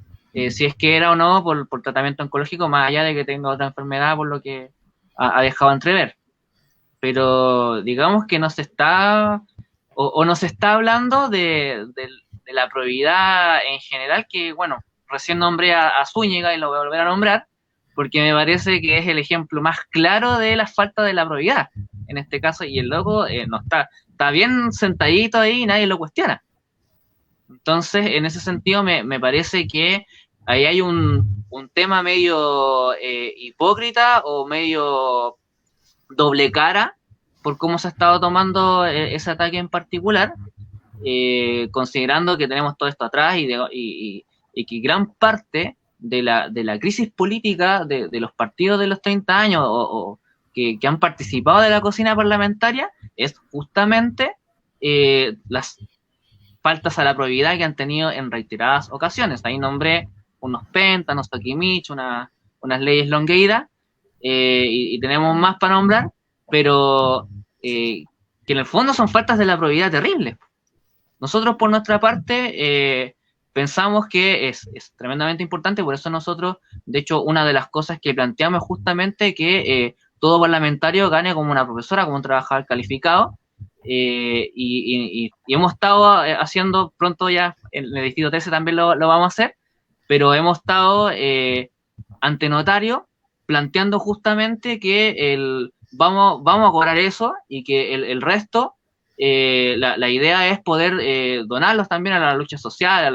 [SPEAKER 5] Si es que era o no por tratamiento oncológico, más allá de que tenga otra enfermedad, por lo que ha dejado entrever. Pero digamos que no se está, o no se está hablando de la probidad en general, que bueno, recién nombré a Zúñiga y lo voy a volver a nombrar, porque me parece que es el ejemplo más claro de la falta de la probidad, en este caso, y el loco no está bien sentadito ahí y nadie lo cuestiona. Entonces, en ese sentido, me parece que ahí hay un tema medio hipócrita o medio doble cara por cómo se ha estado tomando ese ataque en particular, considerando que tenemos todo esto atrás y que gran parte de la crisis política de los partidos de los 30 años o que han participado de la cocina parlamentaria es justamente las faltas a la probidad que han tenido en reiteradas ocasiones. Ahí nombré unos pentas, unos toquimich, unas leyes longueiras, y tenemos más para nombrar, pero que en el fondo son faltas de la probidad terribles. Nosotros, por nuestra parte, pensamos que es tremendamente importante, por eso nosotros, de hecho, una de las cosas que planteamos es justamente que todo parlamentario gane como una profesora, como un trabajador calificado, y hemos estado haciendo, pronto ya en el distrito 13 también lo vamos a hacer, pero hemos estado ante notario planteando justamente que vamos a cobrar eso y que el resto, la idea es poder donarlos también a la lucha social,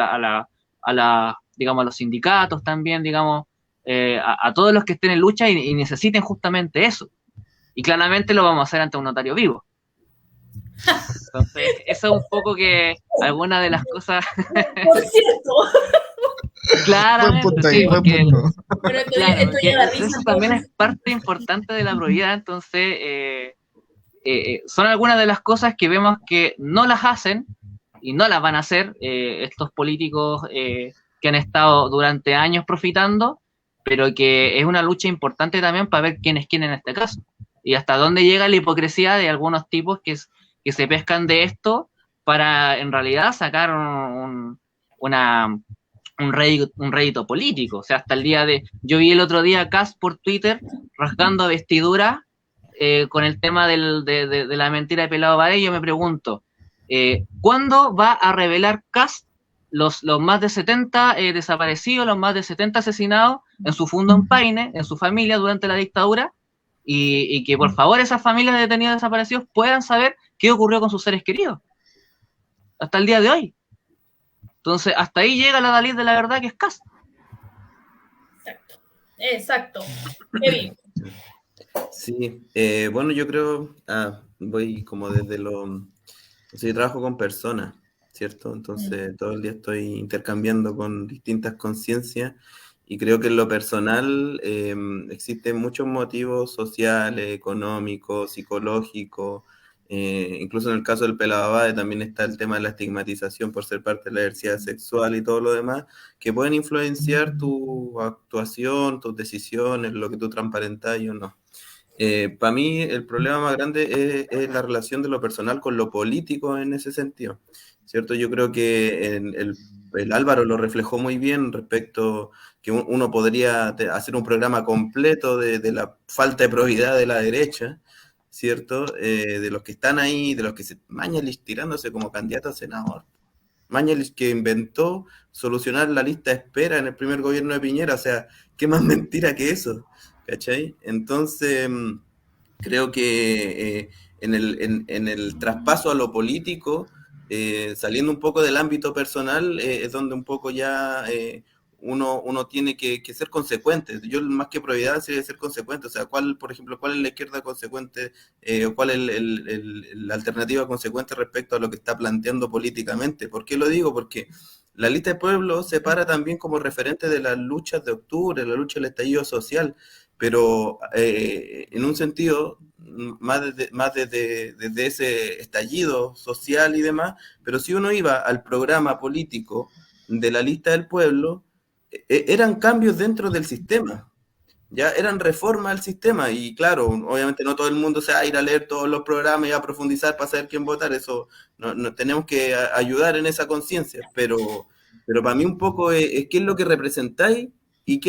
[SPEAKER 5] digamos, a los sindicatos también, digamos, a todos los que estén en lucha y necesiten justamente eso. Y claramente lo vamos a hacer ante un notario vivo. Entonces, eso es un poco que alguna de las cosas...
[SPEAKER 2] Por cierto.
[SPEAKER 5] Claramente, sí, porque
[SPEAKER 2] Esto
[SPEAKER 5] eso también es parte importante de la probidad. Entonces, son algunas de las cosas que vemos que no las hacen y no las van a hacer estos políticos que han estado durante años profitando, pero que es una lucha importante también para ver quién es quién en este caso y hasta dónde llega la hipocresía de algunos tipos que se pescan de esto para en realidad sacar un rédito político. O sea, hasta el día de... Yo vi el otro día a Kast por Twitter rasgando vestidura con el tema de la mentira de pelado Bade. Y yo me pregunto, ¿cuándo va a revelar Kast los más de 70 desaparecidos, los más de 70 asesinados en su fundo en Paine, en su familia durante la dictadura? Y que por favor esas familias de detenidos desaparecidos puedan saber qué ocurrió con sus seres queridos hasta el día de hoy. Entonces, hasta ahí llega la Dalit de la verdad, que es Kast.
[SPEAKER 2] Exacto. Kevin.
[SPEAKER 4] Sí, bueno, yo creo, voy como desde lo... Yo trabajo con personas, ¿cierto? Entonces, todo el día estoy intercambiando con distintas conciencias y creo que en lo personal existen muchos motivos sociales, económicos, psicológicos. Incluso en el caso del pelado Bade también está el tema de la estigmatización por ser parte de la diversidad sexual y todo lo demás, que pueden influenciar tu actuación, tus decisiones, lo que tú transparentas y o no. Para mí el problema más grande es la relación de lo personal con lo político en ese sentido, ¿cierto? Yo creo que el Álvaro lo reflejó muy bien respecto que uno podría hacer un programa completo de la falta de probidad de la derecha, ¿cierto? De los que están ahí, de los que Mañalich tirándose como candidato a senador. Mañalich que inventó solucionar la lista de espera en el primer gobierno de Piñera, o sea, ¿qué más mentira que eso? ¿Cachai? Entonces, creo que en el traspaso a lo político, saliendo un poco del ámbito personal, es donde un poco ya uno tiene que ser consecuente. Yo más que probidad sería ser consecuente. O sea, por ejemplo, ¿cuál es la izquierda consecuente? ¿Cuál es la alternativa consecuente respecto a lo que está planteando políticamente? ¿Por qué lo digo? Porque la lista de pueblo se para también como referente de las luchas de octubre, la lucha del estallido social, pero en un sentido más desde ese estallido social y demás, pero si uno iba al programa político de la lista del pueblo, eran cambios dentro del sistema, ya eran reformas al sistema, y claro, obviamente no todo el mundo se va a ir a leer todos los programas y a profundizar para saber quién votar, eso no tenemos que ayudar en esa conciencia, pero para mí un poco es qué es lo que representáis y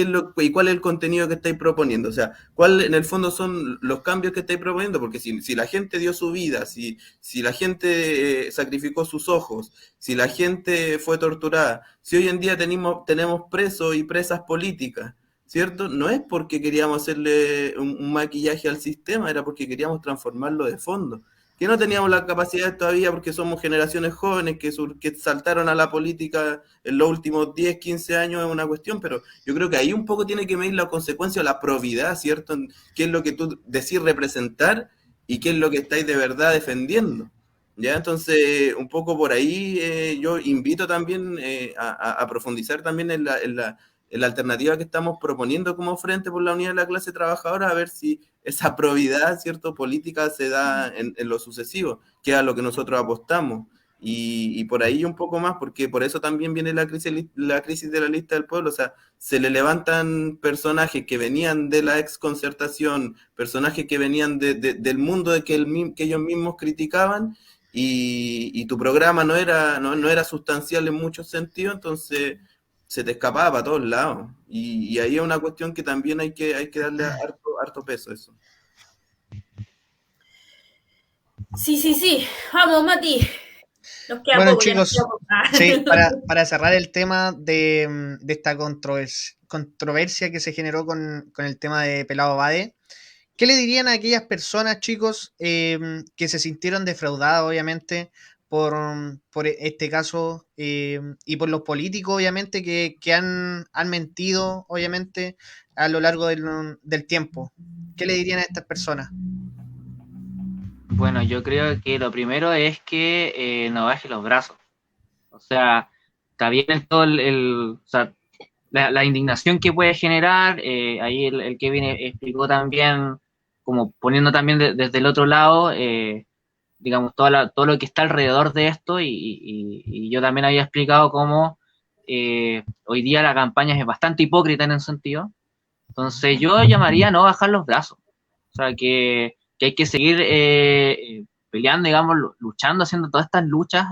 [SPEAKER 4] cuál es el contenido que estáis proponiendo, o sea, cuál en el fondo son los cambios que estáis proponiendo, porque si la gente dio su vida, si la gente sacrificó sus ojos, si la gente fue torturada, si hoy en día tenemos presos y presas políticas, ¿cierto? No es porque queríamos hacerle un maquillaje al sistema, era porque queríamos transformarlo de fondo. Que no teníamos la capacidad todavía porque somos generaciones jóvenes que saltaron a la política en los últimos 10, 15 años es una cuestión, pero yo creo que ahí un poco tiene que medir la consecuencia, la probidad, ¿cierto? ¿Qué es lo que tú decís representar y qué es lo que estáis de verdad defendiendo? ¿Ya? Entonces, un poco por ahí yo invito también a profundizar también en la alternativa que estamos proponiendo como Frente por la Unidad de la Clase Trabajadora, a ver si esa probidad, ¿cierto?, política se da en lo sucesivo, que es a lo que nosotros apostamos. Y por ahí un poco más, porque por eso también viene la crisis de la lista del pueblo, o sea, se le levantan personajes que venían de la exconcertación, personajes que venían del mundo que ellos mismos criticaban, y tu programa no era sustancial en muchos sentidos, entonces se te escapaba para todos lados. Y ahí es una cuestión que también hay que darle harto peso a eso.
[SPEAKER 2] Sí. Vamos, Mati. Nos queda
[SPEAKER 3] Bueno,
[SPEAKER 2] poco,
[SPEAKER 3] chicos,
[SPEAKER 2] ya nos queda poco.
[SPEAKER 3] sí, para cerrar el tema de esta controversia que se generó con el tema de Pelao Bade, ¿qué le dirían a aquellas personas, chicos, que se sintieron defraudadas, obviamente, por este caso y por los políticos, obviamente, que han mentido, obviamente, a lo largo del tiempo? ¿Qué le dirían a estas personas?
[SPEAKER 5] Bueno, yo creo que lo primero es que no baje los brazos. O sea, está bien todo o sea, la indignación que puede generar, ahí el Kevin explicó también, como poniendo también desde el otro lado, digamos, todo lo que está alrededor de esto, y yo también había explicado cómo hoy día la campaña es bastante hipócrita en ese sentido. Entonces yo llamaría a no bajar los brazos. O sea, que hay que seguir peleando, digamos, luchando, haciendo todas estas luchas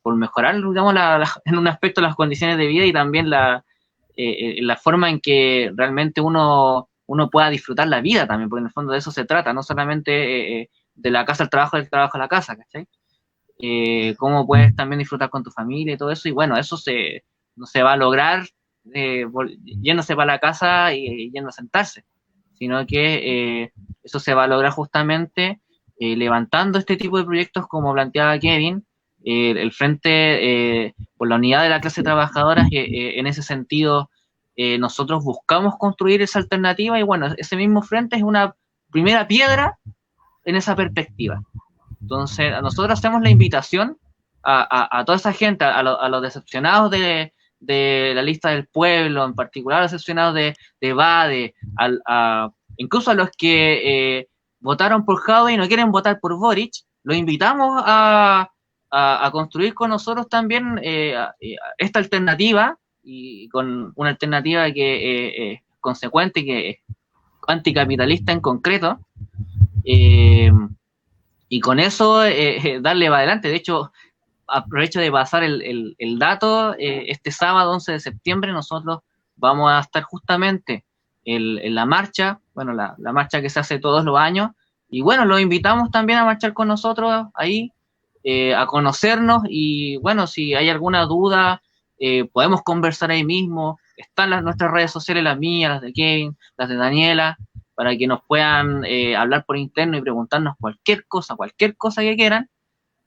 [SPEAKER 5] por mejorar, digamos, en un aspecto las condiciones de vida y también la forma en que realmente uno pueda disfrutar la vida también, porque en el fondo de eso se trata, no solamente de la casa al trabajo, del trabajo a la casa, ¿cachai? Cómo puedes también disfrutar con tu familia y todo eso, y bueno, eso no se va a lograr yéndose para la casa y yendo a sentarse, sino que eso se va a lograr justamente levantando este tipo de proyectos como planteaba Kevin, el Frente por la Unidad de la Clase Trabajadora, en ese sentido nosotros buscamos construir esa alternativa, y bueno, ese mismo frente es una primera piedra en esa perspectiva. Entonces, nosotros hacemos la invitación a toda esa gente, a los decepcionados de la lista del pueblo, en particular a los decepcionados de Bade, incluso a los que votaron por Jadwe y no quieren votar por Boric, los invitamos a construir con nosotros también esta alternativa, y con una alternativa que es consecuente, que es anticapitalista en concreto, y con eso darle para adelante. De hecho, aprovecho de pasar el dato. Este sábado 11 de septiembre nosotros vamos a estar justamente en la marcha, bueno, la marcha que se hace todos los años, y bueno, los invitamos también a marchar con nosotros ahí, a conocernos, y bueno, si hay alguna duda, podemos conversar ahí mismo. Están nuestras redes sociales, las mías, las de Kevin, las de Daniela, para que nos puedan hablar por interno y preguntarnos cualquier cosa que quieran.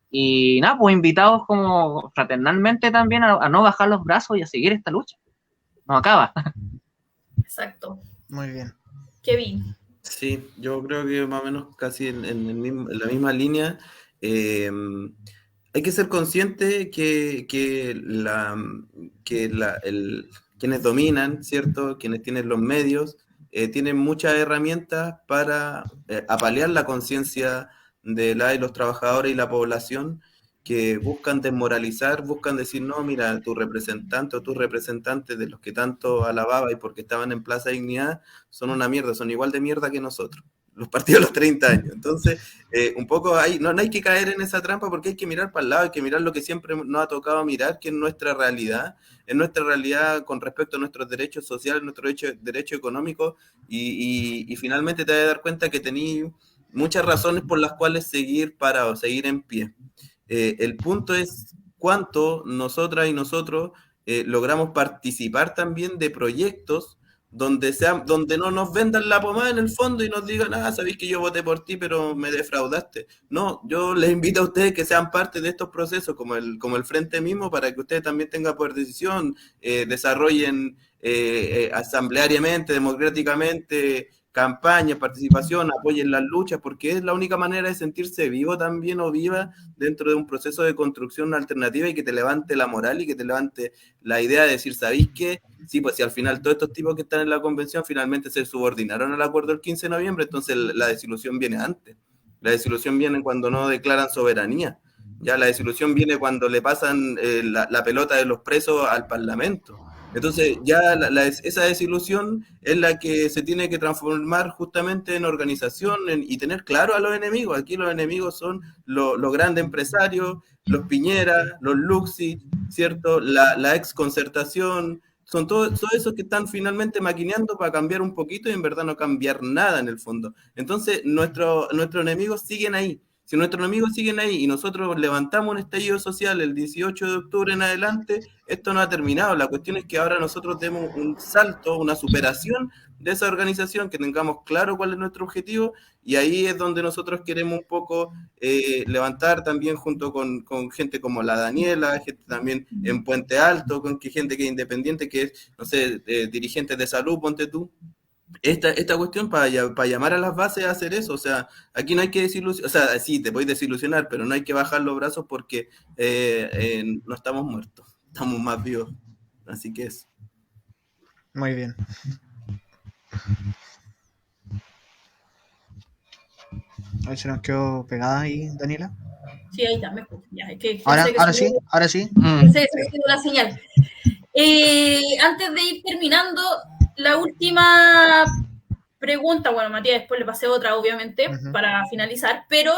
[SPEAKER 5] Y nada, pues invitados como fraternalmente también a no bajar los brazos y a seguir esta lucha. No acaba.
[SPEAKER 2] Exacto.
[SPEAKER 3] Muy bien.
[SPEAKER 2] Kevin.
[SPEAKER 4] Sí, yo creo que más o menos casi en la misma línea. Hay que ser consciente que quienes dominan, ¿cierto? Quienes tienen los medios, tienen muchas herramientas para apalear la conciencia de los trabajadores y la población, que buscan desmoralizar, buscan decir, no, mira, tu representante o tus representantes de los que tanto alababa y porque estaban en Plaza Dignidad, son una mierda, son igual de mierda que nosotros, los partidos de los 30 años. Entonces, un poco no hay que caer en esa trampa, porque hay que mirar para el lado, hay que mirar lo que siempre nos ha tocado mirar, que es nuestra realidad con respecto a nuestros derechos sociales, nuestros derechos económicos, y finalmente te vas a dar cuenta que tenés muchas razones por las cuales seguir parado, seguir en pie. El punto es cuánto nosotras y nosotros logramos participar también de proyectos donde no nos vendan la pomada en el fondo y nos digan, sabéis que yo voté por ti, pero me defraudaste. No, yo les invito a ustedes que sean parte de estos procesos, como el Frente mismo, para que ustedes también tengan poder de decisión, desarrollen asambleariamente, democráticamente, campañas, participación, apoyen las luchas, porque es la única manera de sentirse vivo también o viva dentro de un proceso de construcción alternativa, y que te levante la moral y que te levante la idea de decir, ¿sabéis qué? Sí, pues si al final todos estos tipos que están en la convención finalmente se subordinaron al acuerdo del 15 de noviembre, entonces la desilusión viene antes. La desilusión viene cuando no declaran soberanía. Ya la desilusión viene cuando le pasan la pelota de los presos al Parlamento. Entonces ya esa desilusión es la que se tiene que transformar justamente en organización y tener claro a los enemigos. Aquí los enemigos son los grandes empresarios, los Piñera, los Luxi, ¿cierto? La ex Concertación, son todos esos que están finalmente maquineando para cambiar un poquito y en verdad no cambiar nada en el fondo. Entonces nuestros enemigos siguen ahí. Si nuestros enemigos siguen ahí y nosotros levantamos un estallido social el 18 de octubre en adelante, esto no ha terminado. La cuestión es que ahora nosotros demos un salto, una superación de esa organización, que tengamos claro cuál es nuestro objetivo, y ahí es donde nosotros queremos un poco levantar también junto con gente como la Daniela, gente también en Puente Alto, con gente que es independiente, que es, no sé, dirigentes de salud, ponte tú. Esta cuestión para llamar a las bases a hacer eso. O sea, aquí no hay que desilusionar, o sea, sí, te puedes desilusionar, pero no hay que bajar los brazos porque no estamos muertos, estamos más vivos. Así que eso.
[SPEAKER 3] Muy bien. A ver si nos quedó pegada ahí, Daniela.
[SPEAKER 2] Sí, ahí está, me escucho. Ya, es que
[SPEAKER 3] Ahora sí.
[SPEAKER 2] Se ha la señal. Antes de ir terminando, la última pregunta, bueno, Matías, después le pasé otra, obviamente, para finalizar, pero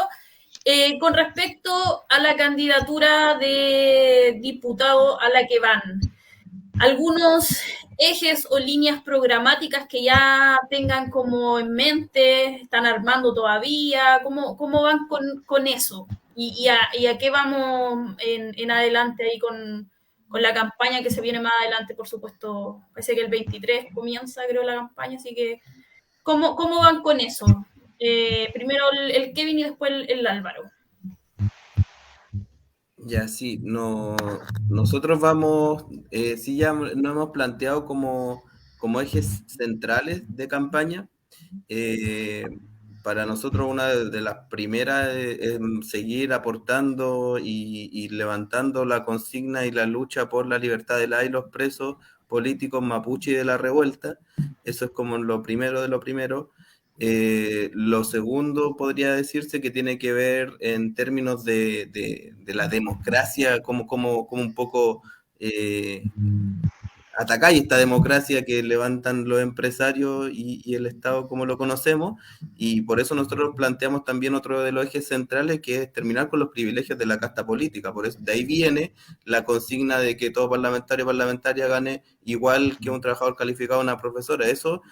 [SPEAKER 2] con respecto a la candidatura de diputado a la que van, algunos ejes o líneas programáticas que ya tengan como en mente, están armando todavía, ¿cómo van con eso? ¿Y a qué vamos en adelante ahí con la campaña que se viene más adelante, por supuesto? Parece que el 23 comienza, creo, la campaña, así que ¿cómo van con eso? Primero el Kevin y después el Álvaro.
[SPEAKER 4] Ya, sí, nosotros vamos, sí, ya nos hemos planteado como ejes centrales de campaña. Para nosotros una de las primeras es seguir aportando y levantando la consigna y la lucha por la libertad de los presos políticos mapuche y de la revuelta. Eso es como lo primero de lo primero. Lo segundo podría decirse que tiene que ver en términos de la democracia, como un poco atacáis esta democracia que levantan los empresarios y el Estado como lo conocemos, y por eso nosotros planteamos también otro de los ejes centrales, que es terminar con los privilegios de la casta política. Por eso, de ahí viene la consigna de que todo parlamentario o parlamentaria gane igual que un trabajador calificado o una profesora. Eso,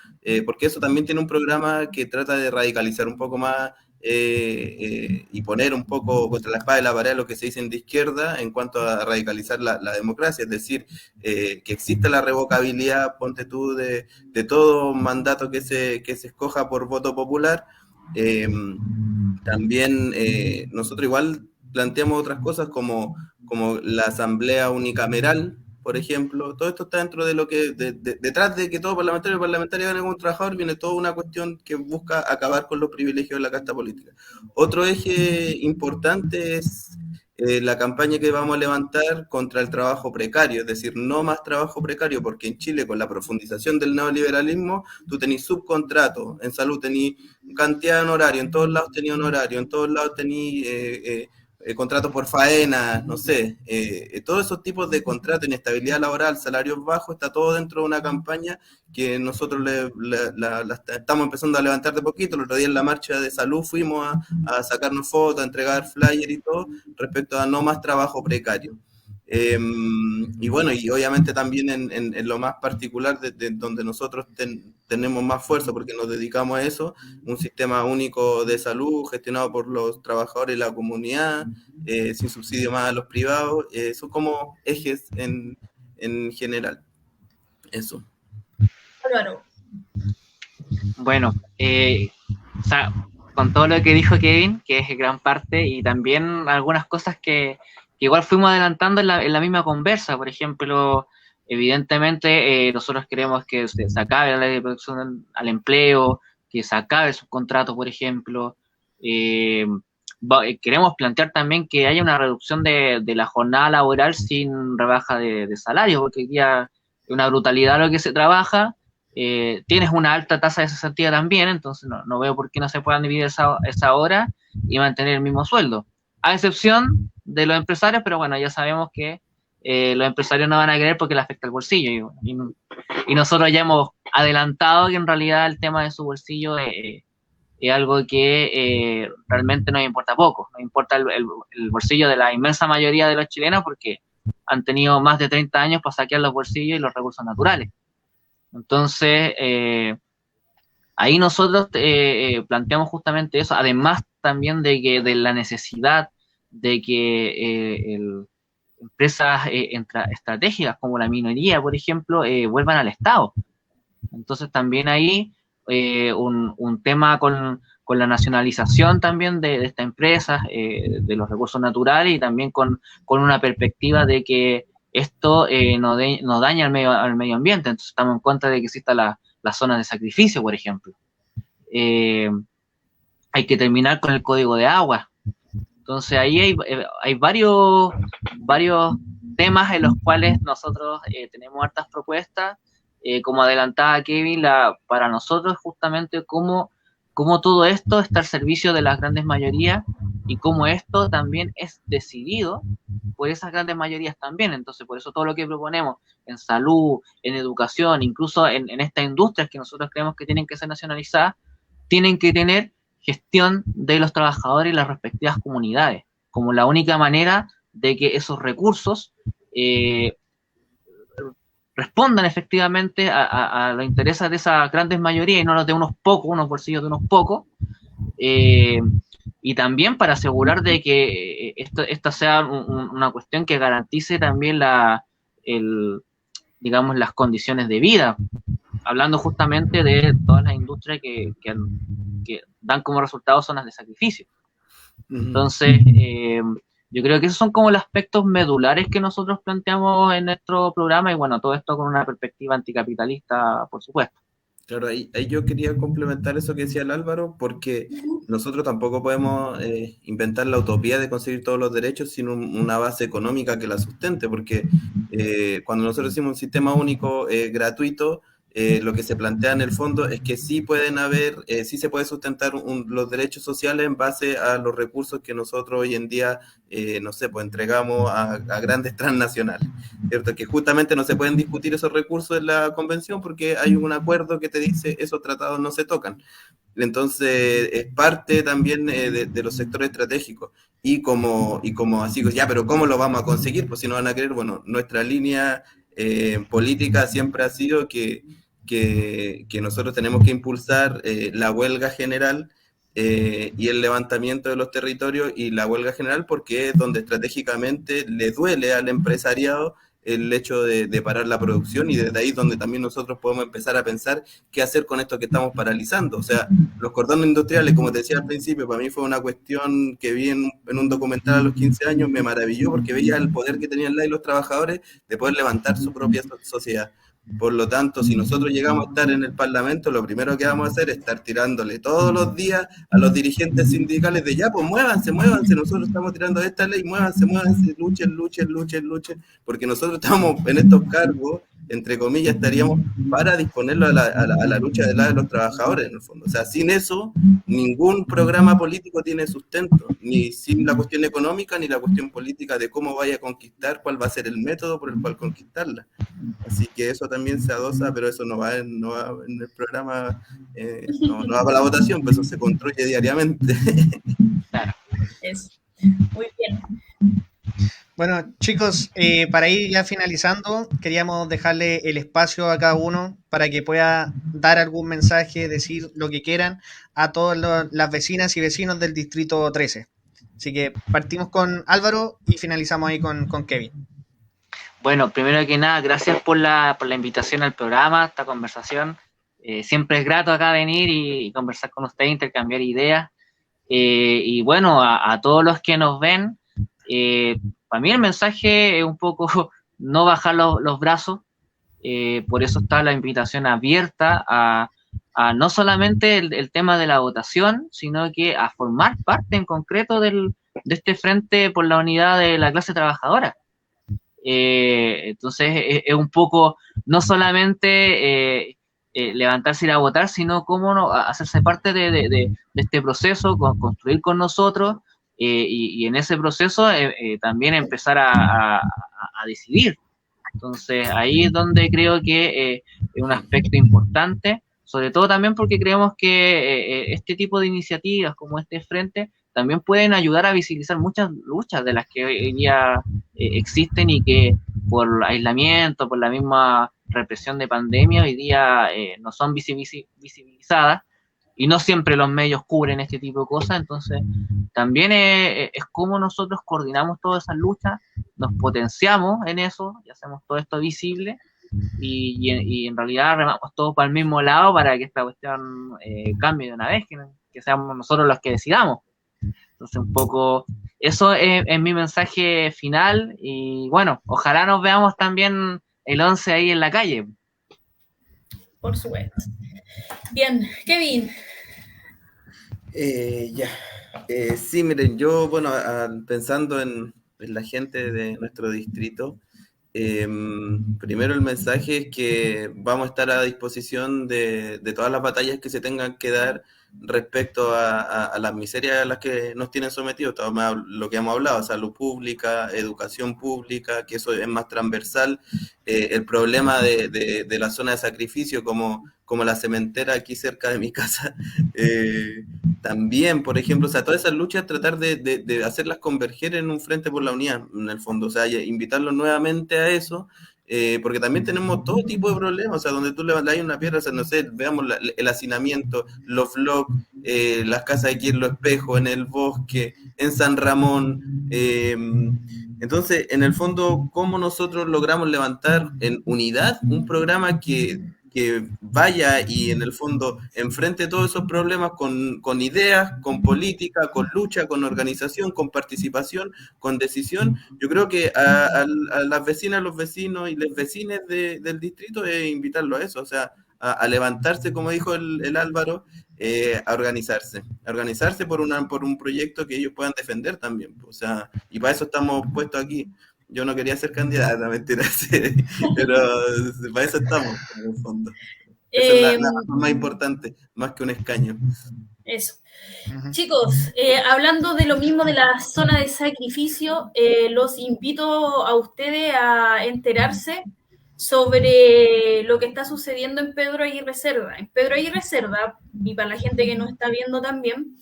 [SPEAKER 4] porque eso también tiene un programa que trata de radicalizar un poco más y poner un poco contra la espada de la pared lo que se dice de izquierda en cuanto a radicalizar la democracia, es decir, que existe la revocabilidad, ponte tú, de todo mandato que se escoja por voto popular. También nosotros igual planteamos otras cosas como la asamblea unicameral, por ejemplo. Todo esto está dentro de lo que, detrás de que todo parlamentario o parlamentaria gane como un trabajador, viene toda una cuestión que busca acabar con los privilegios de la casta política. Otro eje importante es la campaña que vamos a levantar contra el trabajo precario, es decir, no más trabajo precario, porque en Chile, con la profundización del neoliberalismo, tú tenés subcontrato, en salud tenés cantidad de honorario, en todos lados tenés honorario, en todos lados tenés contratos por faena, no sé, todos esos tipos de contratos, inestabilidad laboral, salarios bajos, está todo dentro de una campaña que nosotros la estamos empezando a levantar de poquito. El otro día en la marcha de salud fuimos a sacarnos fotos, a entregar flyers y todo, respecto a no más trabajo precario. Y bueno, y obviamente también en lo más particular de donde nosotros tenemos más fuerza, porque nos dedicamos a eso, un sistema único de salud gestionado por los trabajadores y la comunidad, sin subsidio más a los privados. Son como ejes en general. Eso.
[SPEAKER 2] Claro.
[SPEAKER 5] Bueno, o sea, con todo lo que dijo Kevin, que es gran parte, y también algunas cosas que igual fuimos adelantando en la misma conversa. Por ejemplo, evidentemente nosotros queremos que se acabe la ley de protección al empleo, que se acabe el subcontrato, por ejemplo. Queremos plantear también que haya una reducción de la jornada laboral sin rebaja de salario, porque hoy día es una brutalidad lo que se trabaja. Tienes una alta tasa de cesantía también, entonces no veo por qué no se puedan dividir esa hora y mantener el mismo sueldo, a excepción de los empresarios, pero bueno, ya sabemos que los empresarios no van a querer porque le afecta el bolsillo, y nosotros ya hemos adelantado que en realidad el tema de su bolsillo es algo que realmente nos importa poco. Nos importa el bolsillo de la inmensa mayoría de los chilenos, porque han tenido más de 30 años para saquear los bolsillos y los recursos naturales. Entonces, ahí nosotros planteamos justamente eso, además también de la necesidad de que empresas estratégicas como la minería, por ejemplo, vuelvan al Estado. Entonces también ahí un tema con la nacionalización también de estas empresas, de los recursos naturales, y también con una perspectiva de que esto no daña al medio ambiente. Entonces estamos en contra de que exista la zona de sacrificio, por ejemplo. Hay que terminar con el código de agua. Entonces ahí hay varios temas en los cuales nosotros tenemos hartas propuestas. Como adelantaba Kevin, para nosotros justamente cómo todo esto está al servicio de las grandes mayorías, y cómo esto también es decidido por esas grandes mayorías también. Entonces, por eso todo lo que proponemos en salud, en educación, incluso en estas industrias que nosotros creemos que tienen que ser nacionalizadas, tienen que tener gestión de los trabajadores y las respectivas comunidades, como la única manera de que esos recursos respondan efectivamente a los intereses de esas grandes mayorías y no los de unos pocos, unos bolsillos de unos pocos, y también para asegurar de que esta sea una cuestión que garantice también digamos, las condiciones de vida, hablando justamente de todas las industrias que dan como resultado zonas de sacrificio. Entonces, yo creo que esos son como los aspectos medulares que nosotros planteamos en nuestro programa, y bueno, todo esto con una perspectiva anticapitalista, por supuesto.
[SPEAKER 4] Claro, ahí yo quería complementar eso que decía el Álvaro, porque nosotros tampoco podemos inventar la utopía de conseguir todos los derechos sin una base económica que la sustente, porque cuando nosotros decimos un sistema único gratuito, lo que se plantea en el fondo es que sí pueden haber, sí se puede sustentar los derechos sociales en base a los recursos que nosotros hoy en día, no sé, pues entregamos a grandes transnacionales, ¿cierto? Que justamente no se pueden discutir esos recursos en la convención porque hay un acuerdo que te dice esos tratados no se tocan. Entonces, es parte también de los sectores estratégicos. Y como así, ya, pero ¿cómo lo vamos a conseguir? Pues si no van a querer, bueno, nuestra línea política siempre ha sido que nosotros tenemos que impulsar la huelga general y el levantamiento de los territorios y la huelga general porque es donde estratégicamente le duele al empresariado el hecho de parar la producción y desde ahí donde también nosotros podemos empezar a pensar qué hacer con esto que estamos paralizando. O sea, los cordones industriales, como te decía al principio, para mí fue una cuestión que vi en un documental a los 15 años, me maravilló porque veía el poder que tenían los trabajadores de poder levantar su propia sociedad. Por lo tanto, si nosotros llegamos a estar en el Parlamento, lo primero que vamos a hacer es estar tirándole todos los días a los dirigentes sindicales de ya, pues muévanse, nosotros estamos tirando esta ley, muévanse, luchen, porque nosotros estamos en estos cargos, entre comillas, estaríamos para disponerlo a la lucha de los trabajadores, en el fondo. O sea, sin eso, ningún programa político tiene sustento, ni sin la cuestión económica, ni la cuestión política de cómo vaya a conquistar, cuál va a ser el método por el cual conquistarla. Así que eso también se adosa, pero eso no va en el programa, no va para la votación, pues eso se construye diariamente.
[SPEAKER 5] Claro.
[SPEAKER 2] Eso. Muy bien.
[SPEAKER 3] Bueno, chicos, para ir ya finalizando, queríamos dejarle el espacio a cada uno para que pueda dar algún mensaje, decir lo que quieran a todas las vecinas y vecinos del Distrito 13. Así que partimos con Álvaro y finalizamos ahí con Kevin.
[SPEAKER 5] Bueno, primero que nada, gracias por la invitación al programa, a esta conversación. Siempre es grato acá venir y conversar con ustedes, intercambiar ideas. Y bueno, a todos los que nos ven, para mí el mensaje es un poco no bajar los brazos. Por eso está la invitación abierta a no solamente el tema de la votación, sino que a formar parte en concreto de este frente por la unidad de la clase trabajadora. Entonces es un poco no solamente levantarse y ir a votar, sino cómo no hacerse parte de este proceso, construir con nosotros y en ese proceso también empezar a decidir. Entonces ahí es donde creo que es un aspecto importante, sobre todo también porque creemos que este tipo de iniciativas como este frente también pueden ayudar a visibilizar muchas luchas de las que hoy día existen y que por aislamiento, por la misma represión de pandemia, hoy día no son visibilizadas y no siempre los medios cubren este tipo de cosas. Entonces también es como nosotros coordinamos todas esas luchas, nos potenciamos en eso y hacemos todo esto visible y en realidad remamos todos para el mismo lado para que esta cuestión cambie de una vez, que seamos nosotros los que decidamos. Entonces un poco eso es mi mensaje final y bueno, ojalá nos veamos también el 11 ahí en la calle.
[SPEAKER 2] Por supuesto. Bien, Kevin.
[SPEAKER 4] Sí, miren, yo, bueno, pensando en la gente de nuestro distrito, primero el mensaje es que vamos a estar a disposición de todas las batallas que se tengan que dar respecto a las miserias a las que nos tienen sometidos, todo lo que hemos hablado, salud pública, educación pública, que eso es más transversal, el problema de la zona de sacrificio como la cementera aquí cerca de mi casa, también, por ejemplo, o sea, todas esas luchas tratar de hacerlas converger en un frente por la unidad, en el fondo, o sea, invitarlos nuevamente a eso, porque también tenemos todo tipo de problemas, o sea, donde tú le das una piedra, o sea, no sé, veamos el hacinamiento, los vlogs, las casas aquí en Los Espejos, en el bosque, en San Ramón, entonces, en el fondo, ¿cómo nosotros logramos levantar en unidad un programa que vaya y en el fondo enfrente todos esos problemas con ideas, con política, con lucha, con organización, con participación, con decisión? Yo creo que a las vecinas, los vecinos y las vecinas del distrito es invitarlo a eso, o sea, a levantarse, como dijo el Álvaro, a organizarse por un proyecto que ellos puedan defender también, o sea, y para eso estamos puestos aquí. Yo no quería ser candidata, mentira, sí, pero para eso estamos, en el fondo. Esa es la razón más importante, más que un escaño.
[SPEAKER 2] Eso.
[SPEAKER 3] Ujú.
[SPEAKER 2] Chicos, hablando de lo mismo de la zona de sacrificio, los invito a ustedes a enterarse sobre lo que está sucediendo en Pedro Aguirre Cerda. En Pedro Aguirre Cerda, y para la gente que nos está viendo también,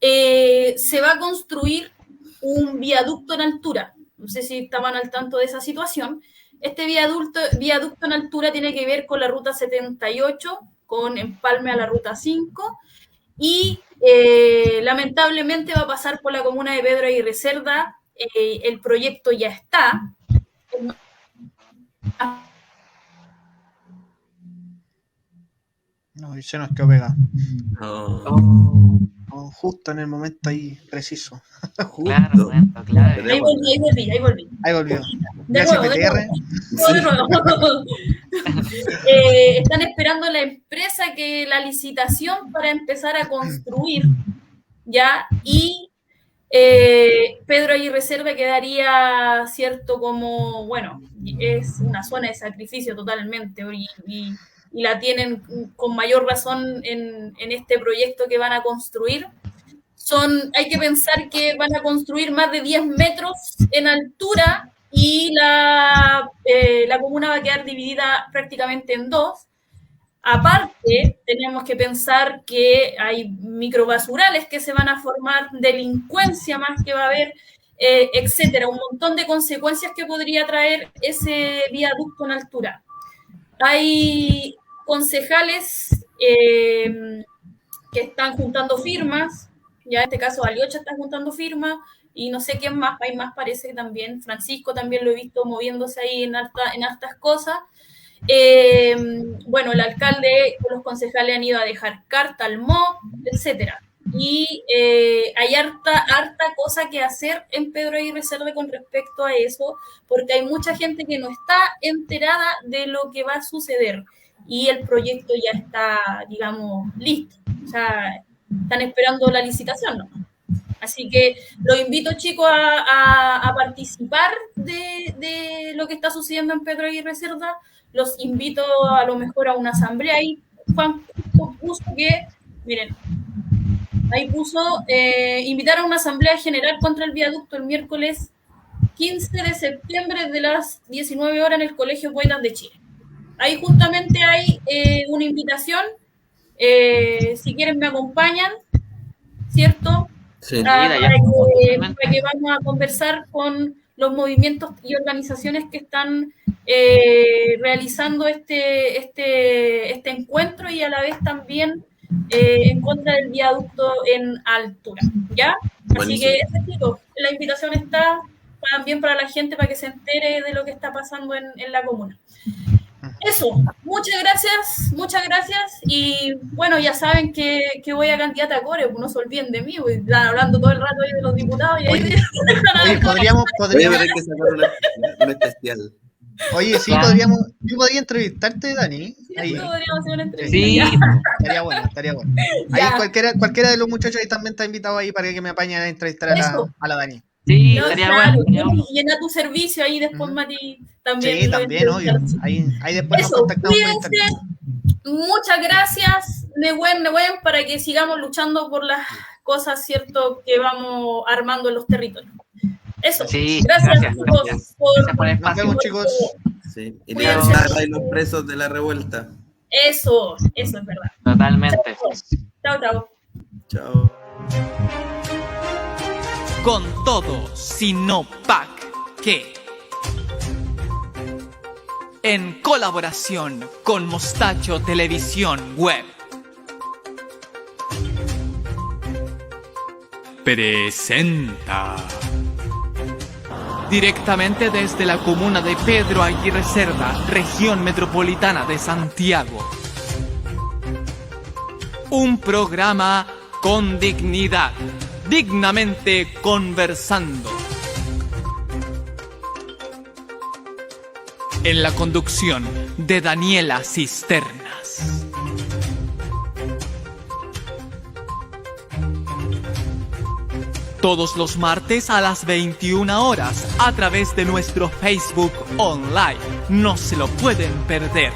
[SPEAKER 2] se va a construir un viaducto en altura. No sé si estaban al tanto de esa situación. Este viaducto en altura tiene que ver con la ruta 78, con empalme a la ruta 5, y lamentablemente va a pasar por la comuna de Pedro Aguirre Cerda. El proyecto ya está.
[SPEAKER 3] No, y se nos quedó pegado.
[SPEAKER 4] No,
[SPEAKER 3] Oh, justo en el momento ahí preciso.
[SPEAKER 5] Claro,
[SPEAKER 4] justo.
[SPEAKER 5] momento, claro.
[SPEAKER 2] Ahí volví.
[SPEAKER 3] Ahí volvió.
[SPEAKER 2] De
[SPEAKER 3] Gracias,
[SPEAKER 2] nuevo,
[SPEAKER 3] PTR.
[SPEAKER 2] de nuevo. Están esperando la empresa que la licitación para empezar a construir, ¿ya? Y Pedro Aguirre Cerda quedaría, cierto, como, bueno, es una zona de sacrificio totalmente, y la tienen con mayor razón en este proyecto que van a construir. Hay que pensar que van a construir más de 10 metros en altura, y la comuna va a quedar dividida prácticamente en dos. Aparte, tenemos que pensar que hay microbasurales que se van a formar, delincuencia más que va a haber, etcétera. Un montón de consecuencias que podría traer ese viaducto en altura. Hay concejales que están juntando firmas. Ya en este caso Aliocha está juntando firmas, y no sé quién más, hay más, parece que también, Francisco también lo he visto moviéndose ahí en hartas cosas. Bueno, el alcalde y los concejales han ido a dejar carta al MOB, etcétera. Y hay harta cosa que hacer en Pedro Aguirre Cerda con respecto a eso, porque hay mucha gente que no está enterada de lo que va a suceder, y el proyecto ya está, digamos, listo. O sea, están esperando la licitación, ¿no? Así que los invito, chicos, a participar de lo que está sucediendo en Pedro Aguirre Cerda. Los invito a lo mejor a una asamblea. Ahí Juan puso que, miren, ahí puso invitar a una asamblea general contra el viaducto el miércoles 15 de septiembre de las 19 horas en el Colegio Poetas de Chile. Ahí justamente hay una invitación. Si quieren me acompañan, ¿cierto?
[SPEAKER 4] Sí.
[SPEAKER 2] Para que vamos a conversar con los movimientos y organizaciones que están realizando este encuentro, y a la vez también en contra del viaducto en altura, ¿ya?
[SPEAKER 4] Buenísimo.
[SPEAKER 2] Así que, chicos, la invitación está también para la gente, para que se entere de lo que está pasando en la comuna. Eso, muchas gracias, y bueno, ya saben que voy a candidata a Core, pues no se olviden de mí, voy hablando todo el rato ahí de los diputados, y ahí
[SPEAKER 3] Oye, podríamos
[SPEAKER 4] Voy a tener que sacar un especial.
[SPEAKER 3] Oye, sí,
[SPEAKER 5] Claro.
[SPEAKER 3] yo podría entrevistarte, Dani. Ahí.
[SPEAKER 2] podríamos hacer una entrevista.
[SPEAKER 5] Sí,
[SPEAKER 2] Ya.
[SPEAKER 3] Estaría bueno. Ahí
[SPEAKER 2] Ya.
[SPEAKER 3] cualquiera de los muchachos ahí también está invitado ahí para que me apañen a entrevistar
[SPEAKER 2] Eso.
[SPEAKER 3] a la Dani.
[SPEAKER 5] sí,
[SPEAKER 2] No,
[SPEAKER 5] estaría
[SPEAKER 2] claro,
[SPEAKER 5] bueno.
[SPEAKER 2] llena tu servicio ahí después,
[SPEAKER 3] Ujú.
[SPEAKER 2] Mati, también.
[SPEAKER 3] Sí,
[SPEAKER 2] lo
[SPEAKER 3] también, obvio.
[SPEAKER 2] entrevistas.
[SPEAKER 3] Ahí después nos
[SPEAKER 2] Eso,
[SPEAKER 3] contactamos por
[SPEAKER 2] cuídense.
[SPEAKER 3] internet.
[SPEAKER 2] Muchas gracias, Nehuen, para que sigamos luchando por las cosas, ¿cierto?, que vamos armando en los territorios. Eso,
[SPEAKER 5] Sí,
[SPEAKER 2] gracias,
[SPEAKER 5] gracias,
[SPEAKER 2] chicos,
[SPEAKER 5] gracias.
[SPEAKER 2] por
[SPEAKER 5] Gracias por el
[SPEAKER 3] Nos
[SPEAKER 5] espacio.
[SPEAKER 3] vemos, chicos.
[SPEAKER 4] Sí. Y
[SPEAKER 2] Cuídense.
[SPEAKER 4] libertad a los presos de la revuelta.
[SPEAKER 2] Eso es verdad.
[SPEAKER 5] Totalmente.
[SPEAKER 2] Chao.
[SPEAKER 4] Chao.
[SPEAKER 1] Con todo, sino pa' qué. En colaboración con Mostacho Televisión Web. Presenta. Directamente desde la comuna de Pedro Aguirre Cerda, región metropolitana de Santiago. Un programa con dignidad, dignamente conversando. En la conducción de Daniela Cisternas. Todos los martes a las 21 horas a través de nuestro Facebook Online. No se lo pueden perder.